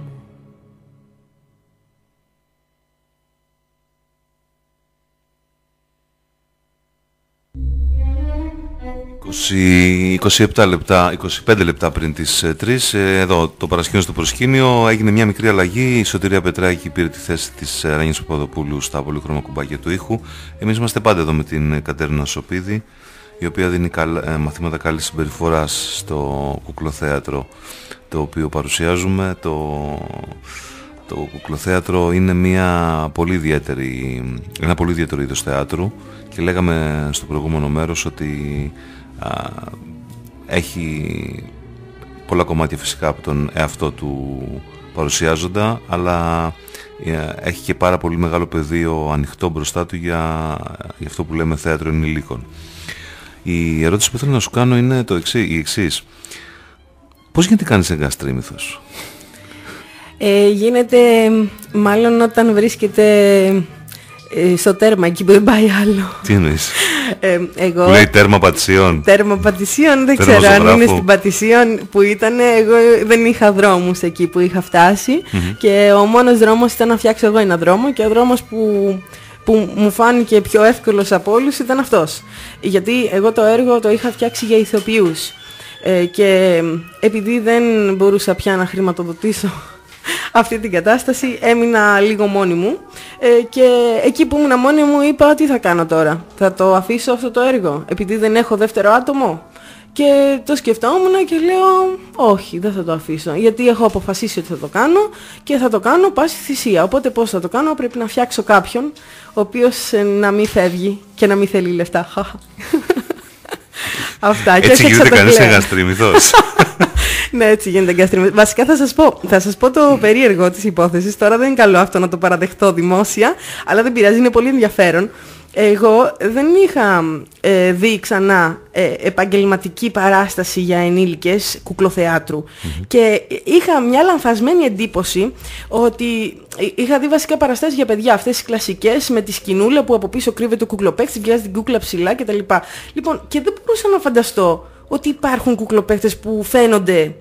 27 λεπτά, 25 λεπτά πριν τις 3, εδώ το παρασκήνιο στο προσκήνιο έγινε μια μικρή αλλαγή. Η Σωτηρία Πετράκη πήρε τη θέση της Ρανής Παπαδοπούλου στα πολύχρωμα κουμπάκια του ήχου. Εμείς είμαστε πάντα εδώ με την Κατέρινα Σοπίδη, η οποία δίνει μαθήματα καλής συμπεριφοράς στο κουκλοθέατρο το οποίο παρουσιάζουμε. Το κουκλοθέατρο είναι ένα πολύ ιδιαίτερο είδος θεάτρου και λέγαμε στο προηγούμενο μέρος ότι έχει πολλά κομμάτια φυσικά από τον εαυτό του παρουσιάζοντα, αλλά έχει και πάρα πολύ μεγάλο πεδίο ανοιχτό μπροστά του για αυτό που λέμε θέατρο ενηλίκων. Η ερώτηση που θέλω να σου κάνω είναι η εξής. Πώς γίνεται κάνεις εγκαστρίμηθος? Γίνεται μάλλον όταν βρίσκεται στο τέρμα, εκεί που δεν πάει άλλο. Τι εννοείς? Εγώ... Που λέει τέρμα Πατησίων. Τέρμα Πατησίων, δεν ξέρω αν είναι στην Πατησίων που ήταν. Εγώ δεν είχα δρόμους εκεί που είχα φτάσει και ο μόνος δρόμος ήταν να φτιάξω εγώ ένα δρόμο και ο δρόμος που μου φάνηκε πιο εύκολος από όλους ήταν αυτός. Γιατί εγώ το έργο το είχα φτιάξει για ηθοποιούς και επειδή δεν μπορούσα πια να χρηματοδοτήσω αυτή την κατάσταση, έμεινα λίγο μόνη μου και εκεί που ήμουν μόνη μου είπα τι θα κάνω τώρα, θα το αφήσω αυτό το έργο επειδή δεν έχω δεύτερο άτομο? Και το σκεφτόμουν και λέω όχι, δεν θα το αφήσω, γιατί έχω αποφασίσει ότι θα το κάνω και θα το κάνω πάση θυσία. Οπότε πώς θα το κάνω? Πρέπει να φτιάξω κάποιον ο οποίος να μην φεύγει και να μην θέλει λεφτά. Αυτά. Έτσι γίνεται κανείς εγκαστρίμηθος. Ναι, έτσι γίνεται εγκαστρίμηθος. Βασικά θα σας πω το περίεργο της υπόθεσης. Τώρα δεν είναι καλό αυτό να το παραδεχτώ δημόσια, αλλά δεν πειράζει, είναι πολύ ενδιαφέρον. Εγώ δεν είχα δει ξανά επαγγελματική παράσταση για ενήλικες κουκλοθεάτρου και είχα μια λανθασμένη εντύπωση ότι είχα δει βασικά παραστάσεις για παιδιά, αυτές οι κλασικές με τη σκηνούλα που από πίσω κρύβεται ο κουκλοπαίκτης, βγάζει την κούκλα ψηλά κτλ. Λοιπόν, και δεν μπορούσα να φανταστώ ότι υπάρχουν κουκλοπαίκτες που φαίνονται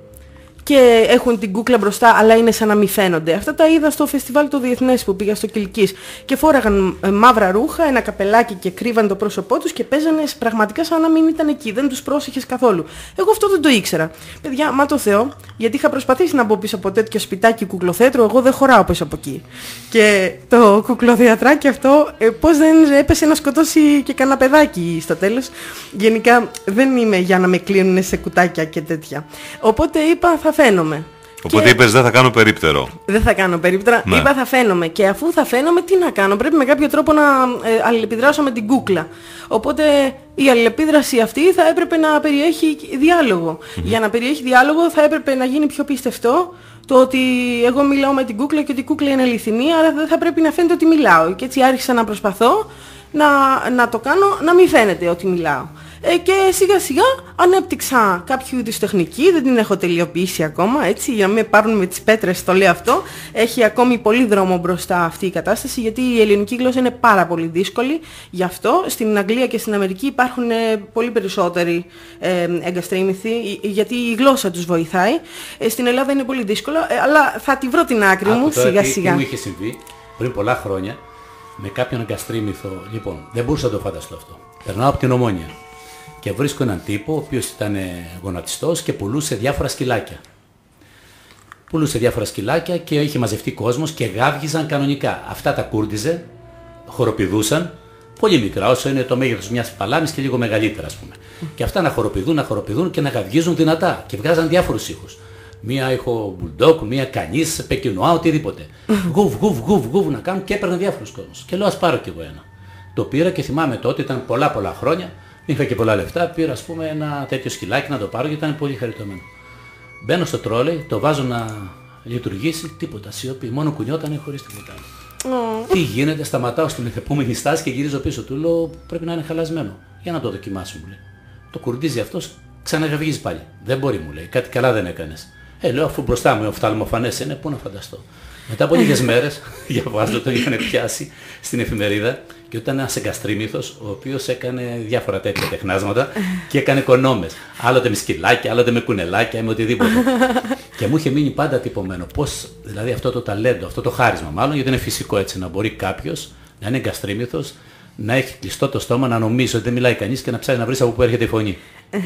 και έχουν την κούκλα μπροστά, αλλά είναι σαν να μην φαίνονται. Αυτά τα είδα στο φεστιβάλ το διεθνές που πήγα στο Κιλκής και φόραγαν μαύρα ρούχα, ένα καπελάκι και κρύβαν το πρόσωπό τους και παίζανε πραγματικά σαν να μην ήταν εκεί. Δεν τους πρόσεχες καθόλου. Εγώ αυτό δεν το ήξερα. Παιδιά, μα το Θεό, γιατί είχα προσπαθήσει να μπω πίσω από τέτοιο σπιτάκι κουκλοθέτρου, εγώ δεν χωράω πίσω από εκεί. Και το κουκλοθεατράκι αυτό, πώς δεν έπεσε να σκοτώσει και κανένα παιδάκι στο τέλος. Γενικά δεν είμαι για να με κλείνουν σε κουτάκια και τέτοια. Οπότε είπα θα φαίνομαι. Οπότε είπες δεν θα κάνω περίπτερο. Δεν θα κάνω περίπτερα. Ναι. Είπα θα φαίνομαι. Και αφού θα φαίνομαι, τι να κάνω. Πρέπει με κάποιο τρόπο να αλληλεπιδράσω με την κούκλα. Οπότε η αλληλεπίδραση αυτή θα έπρεπε να περιέχει διάλογο. Για να περιέχει διάλογο θα έπρεπε να γίνει πιο πιστευτό το ότι εγώ μιλάω με την κούκλα και ότι η κούκλα είναι αληθινή, άρα δεν θα πρέπει να φαίνεται ότι μιλάω. Και έτσι άρχισα να προσπαθώ να το κάνω να μην φαίνεται ότι μιλάω. Και σιγά σιγά ανέπτυξα κάποιο είδους τεχνική, δεν την έχω τελειοποιήσει ακόμα, έτσι, για να μην πάρουν με τις πέτρες, το λέω αυτό. Έχει ακόμη πολύ δρόμο μπροστά αυτή η κατάσταση, γιατί η ελληνική γλώσσα είναι πάρα πολύ δύσκολη. Γι' αυτό στην Αγγλία και στην Αμερική υπάρχουν πολύ περισσότεροι εγκαστρίμηθοι, γιατί η γλώσσα τους βοηθάει. Στην Ελλάδα είναι πολύ δύσκολο, αλλά θα τη βρω την άκρη μου σιγά σιγά. Τι μου είχε συμβεί πριν πολλά χρόνια με κάποιον εγκαστρίμηθο, λοιπόν, δεν μπορούσα να το φανταστώ αυτό. Περνάω από την Ομόνια και βρίσκω έναν τύπο, ο οποίος ήταν γονατιστός και πουλούσε διάφορα σκυλάκια. Πουλούσε διάφορα σκυλάκια και είχε μαζευτεί κόσμος και γάβγιζαν κανονικά. Αυτά τα κούρτιζε, χοροπηδούσαν, πολύ μικρά, όσο είναι το μέγεθος μιας παλάμης και λίγο μεγαλύτερα, ας πούμε. Και αυτά να χοροπηδούν και να γαβγίζουν δυνατά και βγάζαν διάφορους ήχους. Μία ήχο μπουλντόκ, μία κανείς, πεκινουά, οτιδήποτε. Γουβ, να κάνουν και έπαιρναν διάφορους κόσμους. Και λέω ας πάρω κι εγώ ένα. Το πήρα και θυμάμαι τότε, ήταν πολλά χρόνια. Είχα και πολλά λεφτά, πήρα ας πούμε ένα τέτοιο σκυλάκι να το πάρω γιατί ήταν πολύ χαριτωμένο. Μπαίνω στο τρόλεϊ, το βάζω να λειτουργήσει, τίποτα, σιωπή, μόνο κουνιότανε χωρίς τίποτα άλλο. Τι γίνεται, σταματάω στην επόμενη στάση και γυρίζω πίσω του, λέω πρέπει να είναι χαλασμένο. Για να το δοκιμάσω, μου λέει. Το κουρδίζει αυτός, ξαναγαβγίζει πάλι. Δεν μπορεί, μου λέει, κάτι καλά δεν έκανες. Λέω αφού μπροστά μου οφθαλμοφανές είναι, πού να φανταστώ. Μετά από λίγες μέρες, διαβάζω, τον είχαν πιάσει στην εφημερίδα και ήταν ένας εγκαστρίμηθος ο οποίος έκανε διάφορα τέτοια τεχνάσματα και έκανε κονόμες. Άλλοτε με σκυλάκια, άλλοτε με κουνελάκια, με οτιδήποτε. Και μου είχε μείνει πάντα τυπωμένο. Πώς, δηλαδή αυτό το ταλέντο, αυτό το χάρισμα μάλλον, γιατί είναι φυσικό έτσι, να μπορεί κάποιος να είναι εγκαστρίμηθος, να έχει κλειστό το στόμα, να νομίζει ότι δεν μιλάει κανείς και να ψάχνει να βρει από πού έρχεται η φωνή.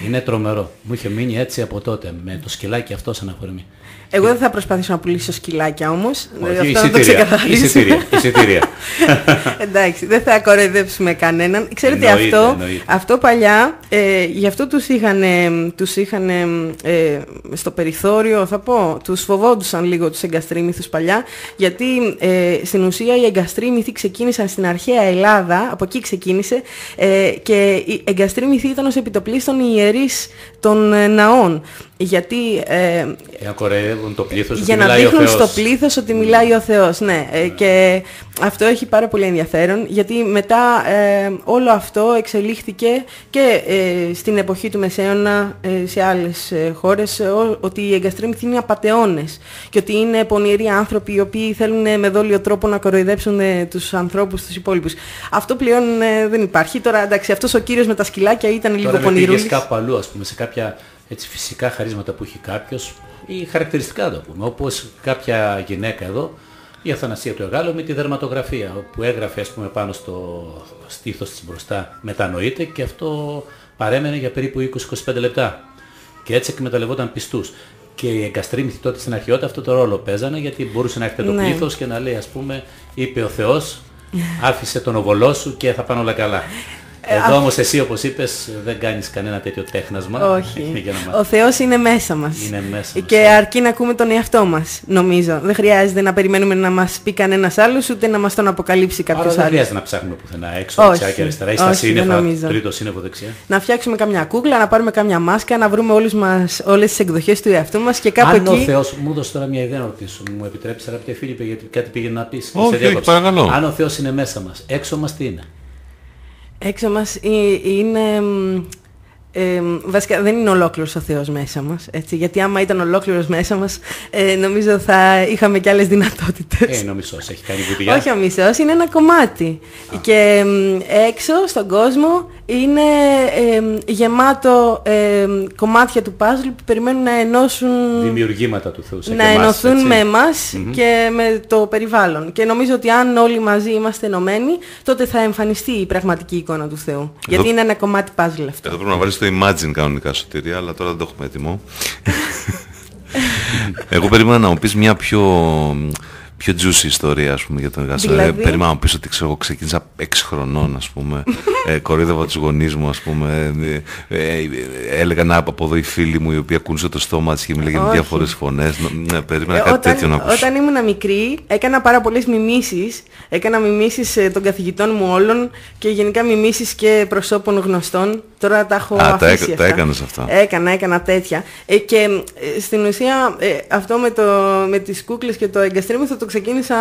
Είναι τρομερό. Μου είχε μείνει έτσι από τότε, με το σκυλάκι αυτό σαν αφορμή. Εγώ δεν θα προσπαθήσω να πουλήσω σκυλάκια όμως. Όχι, εισιτήρια. Εντάξει, δεν θα κοροϊδέψουμε κανέναν. Ξέρετε, αυτό παλιά, γι' αυτό τους είχαν στο περιθώριο, θα πω, τους φοβόντουσαν λίγο τους εγκαστρίμηθους παλιά, γιατί στην ουσία οι εγκαστρίμηθοι ξεκίνησαν στην αρχαία Ελλάδα, από εκεί ξεκίνησε, και οι εγκαστρίμηθοι ήταν ως επιτοπλίστων οι ιερείς των ναών. Γιατί για να κορεύουν το πλήθος, για να δείχνουν στο πλήθος ότι μιλάει ο Θεός, ναι. Και αυτό έχει πάρα πολύ ενδιαφέρον, γιατί μετά όλο αυτό εξελίχθηκε και στην εποχή του Μεσαίωνα σε άλλες χώρες, ότι οι εγκαστρίμηθοι είναι απατεώνες και ότι είναι πονηροί άνθρωποι οι οποίοι θέλουν με δόλιο τρόπο να κοροϊδέψουν τους ανθρώπους τους υπόλοιπους. Αυτό πλέον δεν υπάρχει. Τώρα εντάξει, αυτός ο κύριος με τα σκυλάκια ήταν λίγο πονηρούλης. Τώρα πήγες κάπου αλλού, ας πούμε, σε κάποια έτσι φυσικά χαρίσματα που έχει κάποιος ή χαρακτηριστικά το πούμε, όπως κάποια γυναίκα εδώ, η Αθανασία του Εγάλου με τη δερματογραφία, που έγραφε ας πούμε πάνω στο στήθος της μπροστά μετανοείται και αυτό παρέμενε για περίπου 20-25 λεπτά και έτσι εκμεταλλευόταν πιστούς. Και οι εγκαστρίμηθοι τότε στην αρχαιότητα αυτό το ρόλο παίζανε, γιατί μπορούσε να έρχεται το πλήθος και να λέει ας πούμε είπε ο Θεός άφησε τον οβολό σου και θα πάνε όλα καλά. Εδώ όμως εσύ, όπως είπες, δεν κάνεις κανένα τέτοιο τέχνασμα. Όχι. Ο Θεός είναι μέσα μας. Είναι μέσα και μας. αρκεί να ακούμε τον εαυτό μας, νομίζω. Δεν χρειάζεται να περιμένουμε να μας πει κανένας άλλος, ούτε να μας τον αποκαλύψει κάποιος άλλος. Δεν χρειάζεται να ψάχνουμε πουθενά έξω, δεξιά και αριστερά, ή στα σύννεφα, τρίτο σύννεφο δεξιά. Να φτιάξουμε καμιά κούκλα, να πάρουμε καμιά μάσκα, να βρούμε όλες τις εκδοχές του εαυτού μας και κάπου εκεί. Αν ο Θεός, μου έδωσε τώρα μια ιδέα να ρωτήσω, μου επιτρέψεις, αγαπητέ Φίλιππε, γιατί κάτι πήγαινε να πεις. Όχι, παρακαλώ. Αν ο Θεός είναι μέσα μας, έξω μας τι είναι? Έξω μας είναι... βασικά δεν είναι ολόκληρος ο Θεός μέσα μας, έτσι, γιατί άμα ήταν ολόκληρος μέσα μας, νομίζω θα είχαμε και άλλες δυνατότητες. Είναι ο μισός, έχει κάνει βουτιά. Όχι ο μισός, είναι ένα κομμάτι. Και έξω στον κόσμο είναι γεμάτο κομμάτια του puzzle που περιμένουν να ενώσουν... Δημιουργήματα του Θεού σε να εμάς, ενωθούν έτσι, με εμάς και με το περιβάλλον. Και νομίζω ότι αν όλοι μαζί είμαστε ενωμένοι, τότε θα εμφανιστεί η πραγματική εικόνα του Θεού. Γιατί είναι ένα κομμάτι puzzle αυτό. Εδώ πρέπει να βάλεις το Imagine κανονικά, Σωτηρία, αλλά τώρα δεν το έχουμε έτοιμο. Εγώ περίμενα να μου πεις μια πιο juicy ιστορία, ας πούμε, για τον εργαστήριο. Δηλαδή... Περίμενα να μου πεις ότι εγώ ξεκίνησα 6 χρονών, ας πούμε, κοροϊδεύα τους γονείς μου, ας πούμε, έλεγα να από εδώ οι φίλοι μου οι οποίοι ακούνε το στόμα της και μιλάγανε διάφορες φωνές. Περίμενα κάτι τέτοιο να ακούσω. Όταν ήμουν μικρή έκανα πάρα πολλές μιμήσεις. Έκανα μιμήσεις των καθηγητών μου όλων και γενικά μιμήσεις και προσώπων γνωστών. Τώρα τα έχω αφήσει αυτά. Τα έκανες αυτά. Έκανα τέτοια. Και στην ουσία αυτό με τις κούκλες και το εγκαστρίμι θα το ξεκίνησα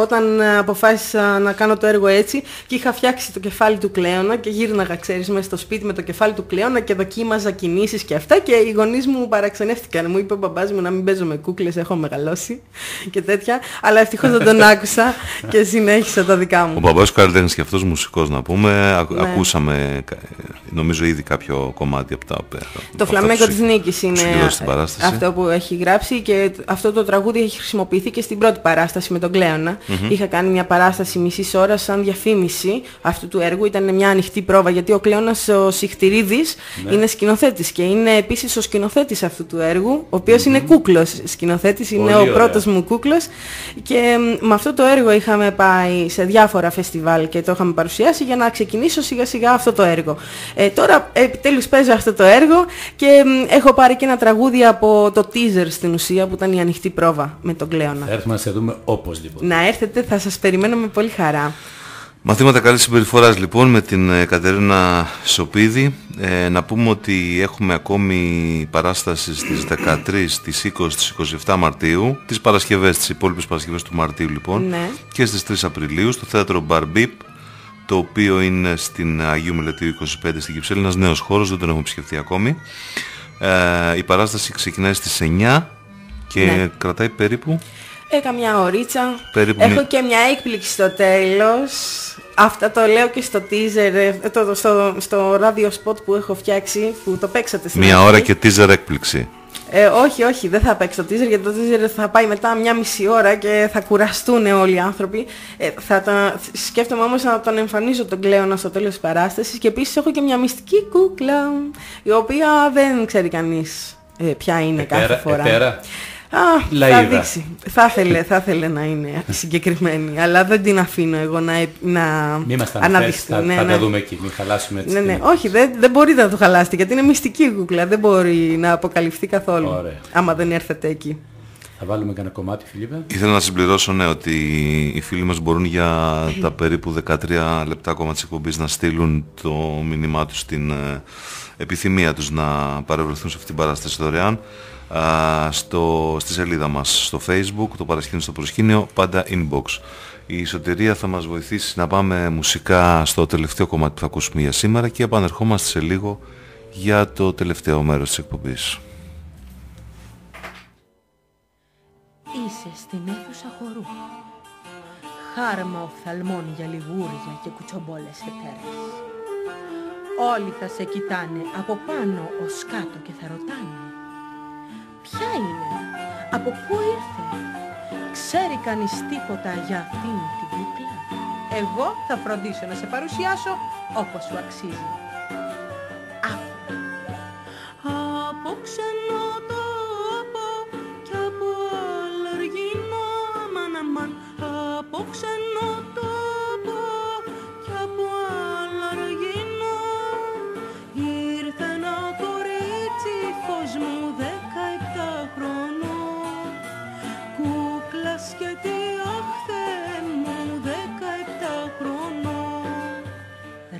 όταν αποφάσισα να κάνω το έργο έτσι και είχα φτιάξει το κεφάλι του Κλέωνα και γύρναγα, ξέρεις, μέσα στο σπίτι με το κεφάλι του Κλέωνα και δοκίμαζα κινήσεις και αυτά και οι γονείς μου παραξενεύτηκαν. Μου είπε ο μπαμπάς μου να μην παίζω με κούκλες, έχω μεγαλώσει και τέτοια, αλλά ευτυχώς δεν τον άκουσα και συνέχισα τα δικά μου. Ο μπαμπάς καλλιτέχνης και αυτός μουσικός, να πούμε. Ακούσαμε νομίζω ήδη κάποιο κομμάτι από τα το Φλαμέγκο της Νίκης είναι αυτό που έχει γράψει και αυτό το τραγούδι έχει χρησιμοποιηθεί και στην πρώτη παράσταση με τον Κλέωνα. Είχα κάνει μια παράσταση μισής ώρας σαν διαφήμιση αυτού του έργου. Ήταν μια ανοιχτή πρόβα γιατί ο Κλέωνας ο Σιχτηρίδης είναι σκηνοθέτης και είναι επίσης ο σκηνοθέτης αυτού του έργου, ο οποίος είναι κούκλος σκηνοθέτης, είναι ο πρώτος μου κούκλος και με αυτό το έργο είχαμε πάει σε διάφορα φεστιβάλ και το είχαμε παρουσιάσει για να ξεκινήσω σιγά σιγά αυτό το έργο. Τώρα επιτέλους παίζω αυτό το έργο και έχω πάρει και ένα τραγούδι από το teaser στην ουσία που ήταν η ανοιχτή πρόβα με τον Κλέωνα. Έρθουμε να σε δούμε οπωσδήποτε. Να έρθετε, θα σας περιμένω με πολύ χαρά. Μαθήματα καλής συμπεριφοράς λοιπόν με την Κατερίνα Σοπίδη. Να πούμε ότι έχουμε ακόμη παράσταση στις 13, στις 20, στις 27 Μαρτίου, τις Παρασκευές, τις υπόλοιπες Παρασκευές του Μαρτίου λοιπόν, ναι. Και στις 3 Απριλίου στο θέατρο Μπαρμπίπ, το οποίο είναι στην Αγίου Μελετίου 25 στην Κυψέλη, ένας νέος χώρος, δεν τον έχουμε επισκεφτεί ακόμη. Η παράσταση ξεκινάει στις 9 και κρατάει περίπου... Καμιά ωρίτσα. Έχω και μια έκπληξη στο τέλος. Αυτά το λέω και στο teaser, στο radio spot που έχω φτιάξει, που το παίξατε στην Μια ώρα και teaser έκπληξη. Όχι, δεν θα παίξω το teaser, γιατί το teaser θα πάει μετά μια μισή ώρα και θα κουραστούν όλοι οι άνθρωποι. Σκέφτομαι όμως να τον εμφανίζω τον Κλέωνα στο τέλος της παράστασης και επίσης έχω και μια μυστική κούκλα, η οποία δεν ξέρει κανείς ποια είναι κάθε φορά. Θα δείξει. Θα ήθελε να είναι συγκεκριμένη, αλλά δεν την αφήνω εγώ να αναδειχθεί. Θα τα δούμε εκεί, μην χαλάσουμε έτσι. Ναι, όχι, δεν μπορείτε να το χαλάσετε, γιατί είναι μυστική κούκλα, δεν μπορεί να αποκαλυφθεί καθόλου. Ωραία. Άμα δεν έρθετε εκεί. Θα βάλουμε κανένα κομμάτι, Φιλίππε. Ήθελα να συμπληρώσω, ότι οι φίλοι μας μπορούν για τα περίπου 13 λεπτά ακόμα της εκπομπής να στείλουν το μήνυμά τους, την επιθυμία τους να παρευρεθούν σε αυτήν την παράσταση δωρεάν. Στη σελίδα μας στο Facebook, το παρασκήνιο στο προσκήνιο, πάντα inbox. Η Σωτηρία θα μας βοηθήσει να πάμε μουσικά στο τελευταίο κομμάτι που θα ακούσουμε για σήμερα και επανερχόμαστε σε λίγο για το τελευταίο μέρος της εκπομπής. Είσαι στην αίθουσα χορού. Χάρμα οφθαλμών για λιγούρια και κουτσομπόλες εταίρες. Όλοι θα σε κοιτάνε από πάνω ως κάτω και θα ρωτάνε: ποια είναι, από πού ήρθε, ξέρει κανείς τίποτα για αυτήν την κούκλα? Εγώ θα φροντίσω να σε παρουσιάσω όπως σου αξίζει. Άκου. Από ξενό τόπο κι από αλλεργινό αμάν αμάν. Από ξενό τόπο κι από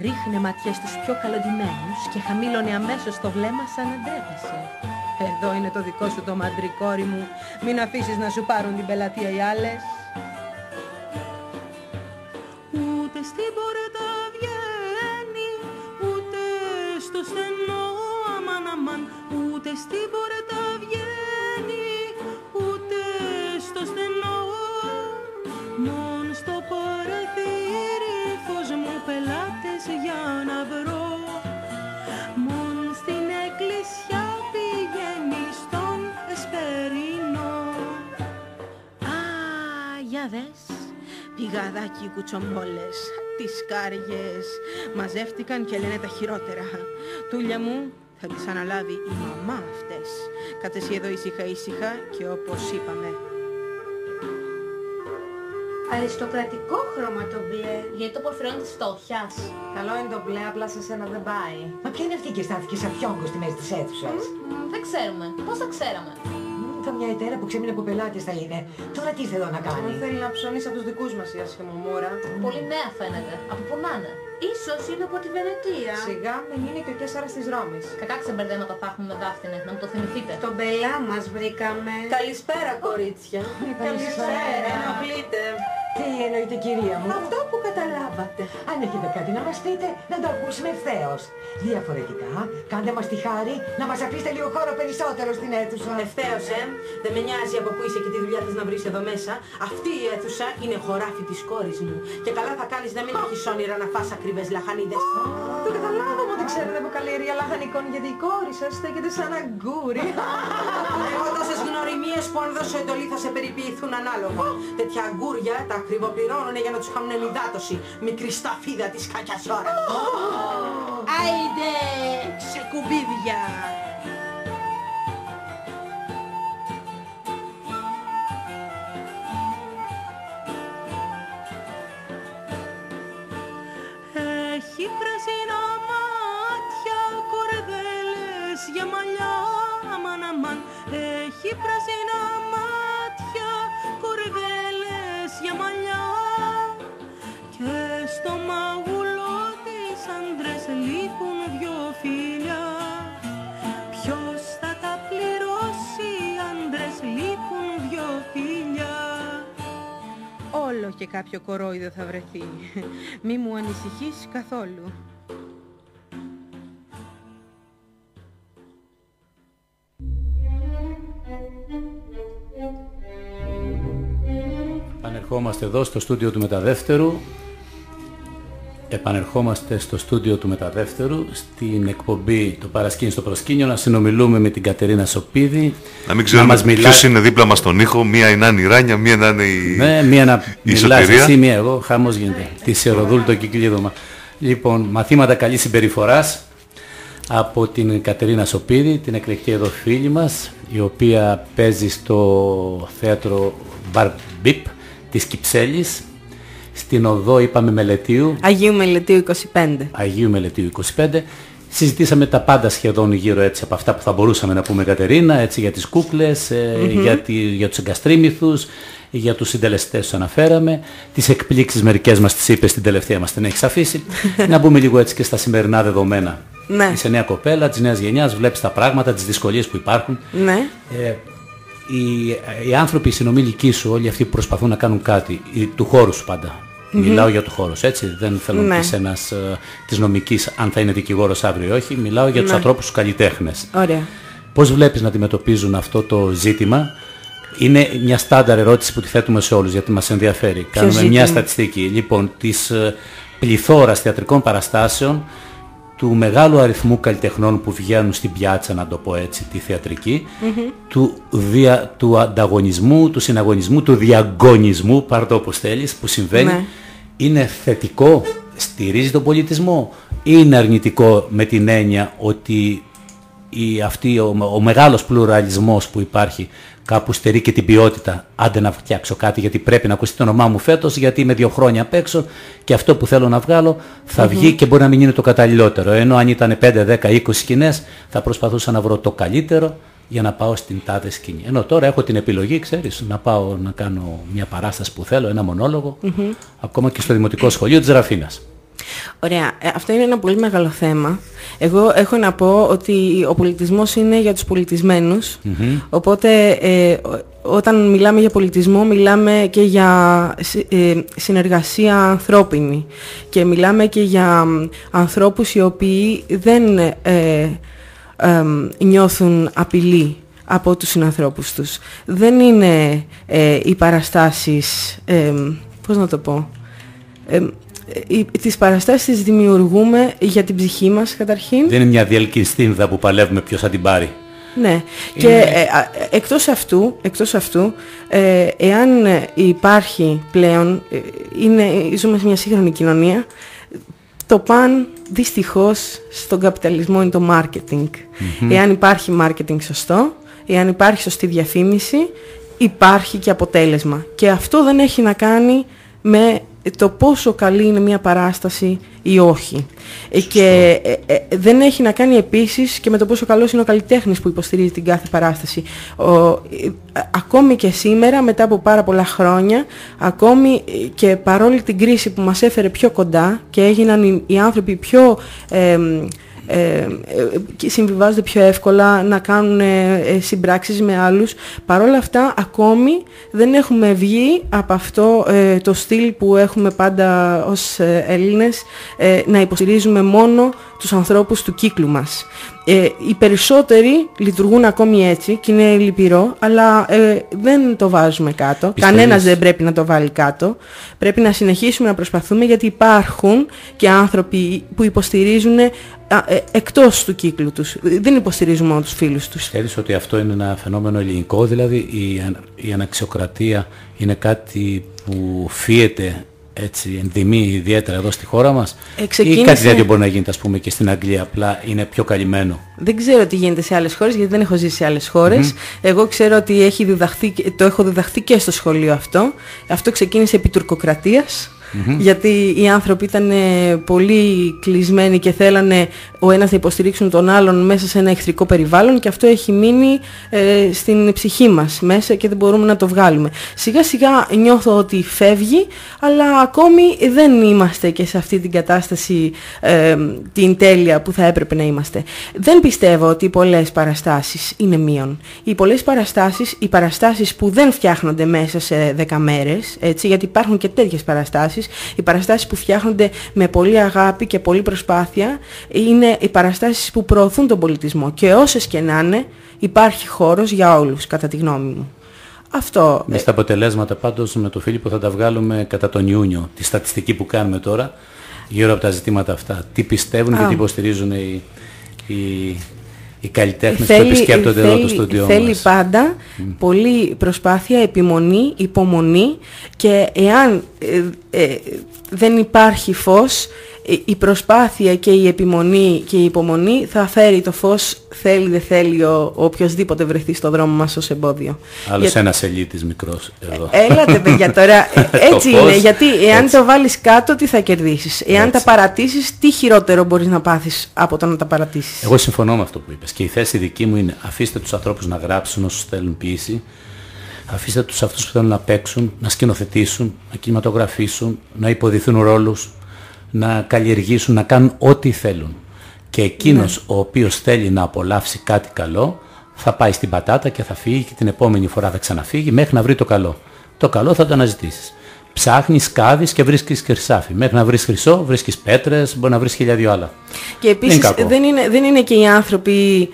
ρίχνε ματιές στους πιο καλοντημένους και χαμήλωνε αμέσως το βλέμμα σαν αντέβασε. Εδώ είναι το δικό σου το μαντρικόρι μου, μην αφήσεις να σου πάρουν την πελατεία οι άλλες. Ούτε στην πόρτα βγαίνει, ούτε στο στενό αμάν αμάν, ούτε στην πόρτα βγαίνει, ούτε στο στενό. Μον στο παραθύρι φως μου πελάτες για να βρω, μον στην εκκλησιά πηγαίνει στον εσπερινό. Α, για δες, πηγαδάκι κουτσομπόλες, τις κάργες μαζεύτηκαν και λένε τα χειρότερα. Τούλια μου, θα τις αναλάβει η μαμά αυτές. Κάτσε εσύ εδώ ήσυχα ήσυχα και όπως είπαμε. Αριστοκρατικό χρώμα το μπλε. Γιατί το πορφυρώνει της φτώχειας. Καλό είναι το μπλε, απλά σε σένα δεν πάει. Μα ποια είναι αυτή και στάθηκε σαν φιόγκο στη μέση της αίθουσας? Δεν ξέρουμε. Πώς θα ξέραμε? Θα μια ετέρα που ξέμεινε από πελάτες θα είναι. Τώρα τι ήρθε εδώ να κάνει? Θέλει να ψωνίσει από τους δικούς μας η άσχημο μόρα. Πολύ νέα φαίνεται. Από πού να είναι? Ίσως είναι από τη Βενετία. Σιγά μην είναι και ο Κέσσαρας της Ρώμης. Κακά ξεμπερδέματα θα έχουμε με Δάφτινε, να μου το θυμηθείτε. Τον μπελά μας βρήκαμε. Καλησπέρα κορίτσια. Καλησπέρα. Ενοχλείτε. Τι εννοείται κυρία μου? Αυτό που καταλάβατε. Αν έχετε κάτι να μας πείτε, να το ακούσουμε ευθέως. Διαφορετικά, κάντε μας τη χάρη να μας αφήσετε λίγο χώρο περισσότερο στην αίθουσα. Ευθέως, δεν με νοιάζει από πού είσαι και τι δουλειά θες να βρεις εδώ μέσα. Αυτή η αίθουσα είναι χωράφι της κόρης μου. Και καλά θα κάνεις να μην έχεις όνειρα να φας ακριβές λαχανίδες. Το καταλάβαμε ότι ξέρετε από καλλιέργεια λαχανικών, γιατί η κόρη σας στέκεται σαν αγκούρι. Εγώ τόσες γνωριμίες που αν δώσω εντολή θα σε περιποιηθούν ανάλογα. Τέτοια αγκούρια τα ακριβοπληρώνουν για να τους κάνουν ενυδάτωση. Μικρή σταφίδα της κακιάς ώρας. Άιντε, ξεκουμπίδια! Έχει πράσινα μάτια, κορδέλες για μαλλιά, αμάν αμάν. Έχει πράσινα μάτια, κορδέλες για μαλλιά. Και στο μαγουλό της άντρες λείπουν δυο φίλια. Ποιος θα τα πληρώσει, άντρες λείπουν δυο φίλια. Όλο και κάποιο κορόιδο θα βρεθεί. Μη μου ανησυχείς καθόλου. Επανερχόμαστε εδώ στο στούντιο του Μεταδεύτερου. Επανερχόμαστε στο στούντιο του Μεταδεύτερου, στην εκπομπή «Το παρασκήνιο στο προσκήνιο», να συνομιλούμε με την Κατερίνα Σοπίδη. Να μην ξέρουμε ποιος είναι δίπλα μας στον ήχο, μία είναι η Ράνια, μία να είναι η ναι, μία να μιλάς Σωτηρία. εσύ, μία εγώ, χαμός γίνεται. Τη Σιεροδούλου το κυκλίδωμα. Λοιπόν, μαθήματα καλής συμπεριφοράς από την Κατερίνα Σοπίδη, την εκλεκτή εδώ φίλη μας, η οποία παίζει στο θέατρο Μπαρμπίπ της Κυψέλης, στην οδό είπαμε Μελετίου. Αγίου Μελετίου 25. Αγίου Μελετίου 25. Συζητήσαμε τα πάντα σχεδόν γύρω έτσι από αυτά που θα μπορούσαμε να πούμε, Κατερίνα, έτσι για τις κούκλες, για τους εγκαστρίμηθους, για τους συντελεστές τους αναφέραμε, τις εκπλήξεις μερικές μας τις είπες, την τελευταία μας την έχεις αφήσει. Να μπούμε λίγο έτσι και στα σημερινά δεδομένα. Ναι. Είσαι νέα κοπέλα της νέας γενιάς, βλέπεις τα πράγματα, τις δυσκολίες που υπάρχουν. Ναι. Οι άνθρωποι, οι συνομιλικοί σου, όλοι αυτοί που προσπαθούν να κάνουν κάτι, του χώρου σου πάντα. Μιλάω για του χώρου, έτσι. Δεν θέλω να πεις ένας της νομικής, αν θα είναι δικηγόρος αύριο ή όχι. Μιλάω για τους ανθρώπους, τους καλλιτέχνες. Ωραία. Πώς βλέπεις να αντιμετωπίζουν αυτό το ζήτημα? Είναι μια στάνταρ ερώτηση που τη θέτουμε σε όλους, γιατί μας ενδιαφέρει. Κάνουμε ζήτημα? μια στατιστική. Λοιπόν, της πληθώρας θεατρικών παραστάσεων, του μεγάλου αριθμού καλλιτεχνών που βγαίνουν στην πιάτσα, να το πω έτσι, τη θεατρική, του ανταγωνισμού, του συναγωνισμού, του διαγωνισμού, πάρ' το όπως θέλεις, που συμβαίνει, είναι θετικό, στηρίζει τον πολιτισμό, ή είναι αρνητικό με την έννοια ότι ο μεγάλος πλουραλισμός που υπάρχει κάπου στερεί και την ποιότητα? Άντε να φτιάξω κάτι γιατί πρέπει να ακουστεί το όνομά μου φέτος, γιατί είμαι 2 χρόνια απ' έξω και αυτό που θέλω να βγάλω θα βγει και μπορεί να μην είναι το καταλληλότερο. Ενώ αν ήταν 5, 10, 20 σκηνές θα προσπαθούσα να βρω το καλύτερο για να πάω στην τάδε σκηνή. Ενώ τώρα έχω την επιλογή, ξέρεις, να πάω να κάνω μια παράσταση που θέλω, ένα μονόλογο, ακόμα και στο Δημοτικό Σχολείο της Ραφίνας. Ωραία. Αυτό είναι ένα πολύ μεγάλο θέμα. Εγώ έχω να πω ότι ο πολιτισμός είναι για τους πολιτισμένους. Οπότε όταν μιλάμε για πολιτισμό μιλάμε και για συνεργασία ανθρώπινη. Και μιλάμε και για ανθρώπους οι οποίοι δεν νιώθουν απειλή από τους συνανθρώπους τους. Δεν είναι οι παραστάσεις, πώς να το πω, τις παραστάσεις τις δημιουργούμε για την ψυχή μας καταρχήν. Δεν είναι μια διελκυστίνδα που παλεύουμε ποιος θα την πάρει. Ναι, και εκτός αυτού, εάν υπάρχει πλέον, ζούμε σε μια σύγχρονη κοινωνία, το παν δυστυχώς στον καπιταλισμό είναι το marketing. Εάν υπάρχει marketing σωστό, εάν υπάρχει σωστή διαφήμιση, υπάρχει και αποτέλεσμα. Και αυτό δεν έχει να κάνει με το πόσο καλή είναι μια παράσταση ή όχι. Και δεν έχει να κάνει επίσης και με το πόσο καλός είναι ο καλλιτέχνης που υποστηρίζει την κάθε παράσταση. Ακόμη και σήμερα, μετά από πάρα πολλά χρόνια, ακόμη και παρόλη την κρίση που μας έφερε πιο κοντά και έγιναν οι άνθρωποι πιο συμβιβάζονται πιο εύκολα, να κάνουν συμπράξεις με άλλους. Παρόλα αυτά ακόμη δεν έχουμε βγει από αυτό το στυλ που έχουμε πάντα ως Έλληνες, να υποστηρίζουμε μόνο τους ανθρώπους του κύκλου μας. Οι περισσότεροι λειτουργούν ακόμη έτσι και είναι λυπηρό, αλλά δεν το βάζουμε κάτω. Κανένας δεν πρέπει να το βάλει κάτω. Πρέπει να συνεχίσουμε να προσπαθούμε, γιατί υπάρχουν και άνθρωποι που υποστηρίζουν εκτός του κύκλου τους. Δεν υποστηρίζουν μόνο τους φίλους τους. Πιστεύεις ότι αυτό είναι ένα φαινόμενο ελληνικό, δηλαδή η αναξιοκρατία είναι κάτι που φύεται έτσι ενδυμεί ιδιαίτερα εδώ στη χώρα μας, ή κάτι τέτοιο μπορεί να γίνεται, ας πούμε, και στην Αγγλία, απλά είναι πιο καλυμμένο? Δεν ξέρω τι γίνεται σε άλλες χώρες, γιατί δεν έχω ζήσει σε άλλες χώρες. Εγώ ξέρω ότι το έχω διδαχθεί και στο σχολείο αυτό. Αυτό ξεκίνησε επί τουρκοκρατίας. Γιατί οι άνθρωποι ήταν πολύ κλεισμένοι και θέλανε ο ένας να υποστηρίξουν τον άλλον μέσα σε ένα εχθρικό περιβάλλον, και αυτό έχει μείνει στην ψυχή μας μέσα και δεν μπορούμε να το βγάλουμε. Σιγά σιγά νιώθω ότι φεύγει, αλλά ακόμη δεν είμαστε και σε αυτή την κατάσταση την τέλεια που θα έπρεπε να είμαστε. Δεν πιστεύω ότι οι πολλές παραστάσεις είναι μείον. Οι πολλές παραστάσεις, οι παραστάσεις που δεν φτιάχνονται μέσα σε 10 μέρες, έτσι, γιατί υπάρχουν και τέτοιες παραστάσεις. Οι παραστάσεις που φτιάχνονται με πολύ αγάπη και πολύ προσπάθεια είναι οι παραστάσεις που προωθούν τον πολιτισμό, και όσες και να είναι υπάρχει χώρος για όλους, κατά τη γνώμη μου. Αυτό. Με στα αποτελέσματα πάντως με τον Φίλιππο θα τα βγάλουμε κατά τον Ιούνιο, τη στατιστική που κάνουμε τώρα γύρω από τα ζητήματα αυτά. Τι πιστεύουν και τι υποστηρίζουν οι καλλιτέχνες που επισκέπτονται εδώ το στούντιό μας. Θέλει πάντα πολλή προσπάθεια, επιμονή, υπομονή, και εάν δεν υπάρχει φως, η προσπάθεια και η επιμονή και η υπομονή θα φέρει το φως, θέλει δεν θέλει ο οποιοσδήποτε βρεθεί στο δρόμο μας ως εμπόδιο. Άλλος ένας ελίτης μικρός εδώ. Έλατε παιδιά τώρα, έτσι είναι, γιατί εάν το βάλεις κάτω τι θα κερδίσεις? Εάν τα παρατήσεις, τι χειρότερο μπορείς να πάθεις από το να τα παρατήσεις? Εγώ συμφωνώ με αυτό που είπες, και η θέση δική μου είναι: αφήστε τους ανθρώπους να γράψουν όσους θέλουν ποίηση, αφήστε τους αυτούς που θέλουν να παίξουν, να σκηνοθετήσουν, να κινηματογραφήσουν, να υποδηθούν ρόλους, να καλλιεργήσουν, να κάνουν ό,τι θέλουν. Και εκείνος ο οποίος θέλει να απολαύσει κάτι καλό θα πάει στην πατάτα και θα φύγει, και την επόμενη φορά θα ξαναφύγει μέχρι να βρει το καλό. Το καλό θα το αναζητήσεις. Ψάχνεις, κάβεις και βρίσκεις χρυσάφι. Μέχρι να βρεις χρυσό βρίσκεις πέτρες, μπορεί να βρεις 1002 άλλα. Και επίσης δεν είναι και οι άνθρωποι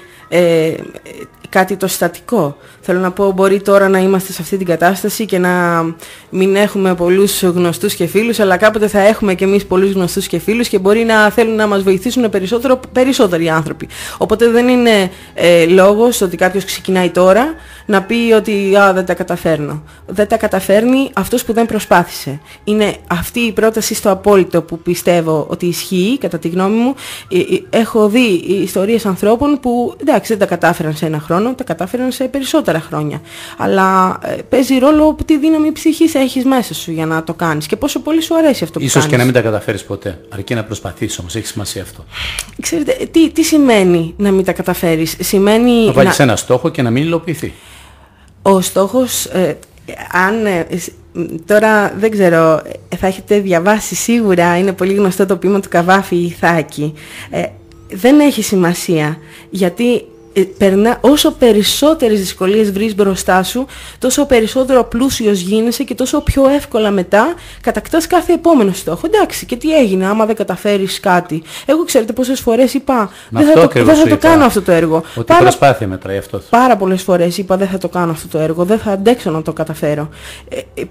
κάτι το στατικό. Θέλω να πω, μπορεί τώρα να είμαστε σε αυτή την κατάσταση και να μην έχουμε πολλούς γνωστούς και φίλους, αλλά κάποτε θα έχουμε και εμείς πολλούς γνωστούς και φίλους, και μπορεί να θέλουν να μας βοηθήσουν περισσότεροι άνθρωποι. Οπότε δεν είναι λόγος ότι κάποιος ξεκινάει τώρα να πει ότι δεν τα καταφέρνω. Δεν τα καταφέρνει αυτός που δεν προσπάθησε. Είναι αυτή η πρόταση στο απόλυτο που πιστεύω ότι ισχύει, κατά τη γνώμη μου. Έχω δει ιστορίες ανθρώπων που εντάξει δεν τα κατάφεραν σε ένα χρόνο, τα κατάφεραν σε περισσότερα χρόνια. Αλλά παίζει ρόλο τι δύναμη ψυχής έχεις μέσα σου για να το κάνεις και πόσο πολύ σου αρέσει αυτό που κάνεις. Ίσως και να μην τα καταφέρεις ποτέ, αρκεί να προσπαθείς όμως, έχει σημασία αυτό. Ξέρετε, τι σημαίνει να μην τα καταφέρεις? Σημαίνει να βάλεις ένα στόχο και να μην υλοποιηθεί. Ο στόχος, αν Τώρα δεν ξέρω, θα έχετε διαβάσει σίγουρα, είναι πολύ γνωστό το ποίημα του Καβάφη Ιθάκη. Δεν έχει σημασία, γιατί όσο περισσότερες δυσκολίες βρεις μπροστά σου, τόσο περισσότερο πλούσιος γίνεσαι και τόσο πιο εύκολα μετά κατακτάς κάθε επόμενο στόχο. Εντάξει, και τι έγινε άμα δεν καταφέρεις κάτι? Εγώ ξέρετε πόσες φορές είπα δεν θα το κάνω αυτό το έργο. Ότι προσπάθεια μετράει αυτό. Πάρα πολλές φορές είπα δεν θα το κάνω αυτό το έργο, δεν θα αντέξω να το καταφέρω.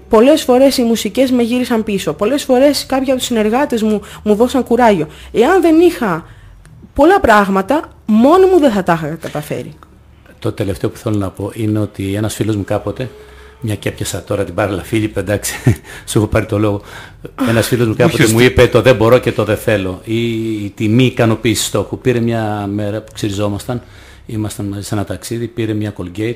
Πολλές φορές οι μουσικές με γύρισαν πίσω. Πολλές φορές κάποιοι από τους συνεργάτες μου δώσαν κουράγιο. Εάν δεν είχα πολλά πράγματα, μόνοι μου δεν θα τα είχα καταφέρει. Το τελευταίο που θέλω να πω είναι ότι ένας φίλος μου κάποτε, μια και έπιασα τώρα την μπάρλα Φίλιππ, εντάξει, σου έχω πάρει το λόγο. Ένας φίλος μου κάποτε μου είπε το δεν μπορώ και το δεν θέλω, ή τη μη ικανοποίηση στόχου. Πήρε μια μέρα που ξυριζόμασταν, ήμασταν μαζί σε ένα ταξίδι, πήρε μια Colgate,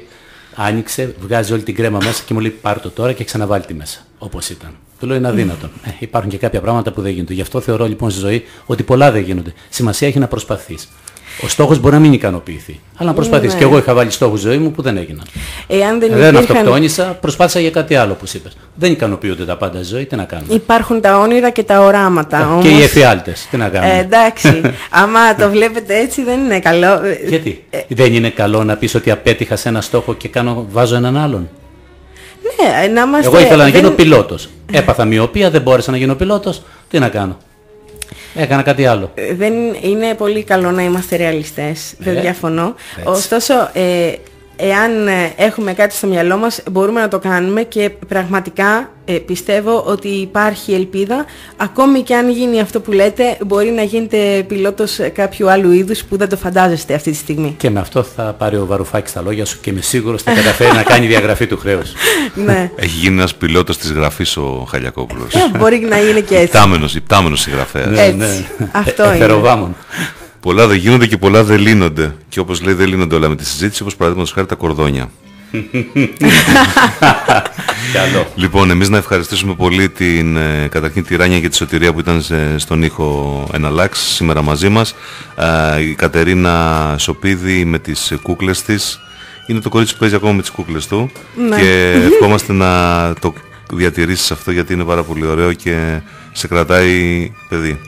άνοιξε, βγάζει όλη την κρέμα μέσα και μου λέει πάρ' το τώρα και ξαναβάλει τη μέσα, όπως ήταν. Του λέω είναι αδύνατο. Υπάρχουν και κάποια πράγματα που δεν γίνονται. Γι' αυτό θεωρώ λοιπόν στη ζωή ότι πολλά δεν γίνονται. Σημασία έχει να προσπαθείς. Ο στόχος μπορεί να μην ικανοποιηθεί. Αλλά να προσπαθείς. Και εγώ είχα βάλει στόχους στη ζωή μου που δεν έγιναν. Δεν αυτοκτόνησα, προσπάθησα για κάτι άλλο όπως είπες. Δεν ικανοποιούνται τα πάντα στη ζωή, τι να κάνουμε. Υπάρχουν τα όνειρα και τα οράματα. Και οι εφιάλτες, τι να κάνουμε. Εντάξει, άμα το βλέπετε έτσι δεν είναι καλό. Γιατί δεν είναι καλό να πεις ότι απέτυχα σε ένα στόχο και βάζω έναν άλλον? Ναι, εγώ ήθελα να γίνω πιλότος. Έπαθα μοιοπία, δεν μπόρεσα να γίνω πιλότος. Τι να κάνω? Έκανα κάτι άλλο. Δεν είναι πολύ καλό να είμαστε ρεαλιστές. Δεν διαφωνώ. Έτσι. Ωστόσο, εάν έχουμε κάτι στο μυαλό μας, μπορούμε να το κάνουμε και πραγματικά πιστεύω ότι υπάρχει ελπίδα. Ακόμη και αν γίνει αυτό που λέτε, μπορεί να γίνετε πιλότος κάποιου άλλου είδους που δεν το φαντάζεστε αυτή τη στιγμή. Και με αυτό θα πάρει ο Βαρουφάκης τα λόγια σου και είμαι σίγουρος θα καταφέρει να κάνει διαγραφή του χρέους. Ναι. Έχει γίνει ένας πιλότος της γραφής ο Χαλιακόπουλος. Μπορεί να είναι και έτσι. Υπτάμενος συγγραφέας. Ναι. Αυτό είναι. Πολλά δεν γίνονται και πολλά δεν λύνονται. Και όπως λέει δεν λύνονται όλα με τη συζήτηση, όπως παραδείγματος χάρη τα κορδόνια. Λοιπόν, εμείς να ευχαριστήσουμε πολύ καταρχήν τη Ράνια και τη Σωτηρία που ήταν στον ήχο Εναλλάξ σήμερα μαζί μας. Η Κατερίνα Σοπίδη με τις κούκλες της. Είναι το κορίτσι που παίζει ακόμα με τις κούκλες του. Ναι. Και ευχόμαστε να το διατηρήσεις αυτό γιατί είναι πάρα πολύ ωραίο και σε κρατάει παιδί.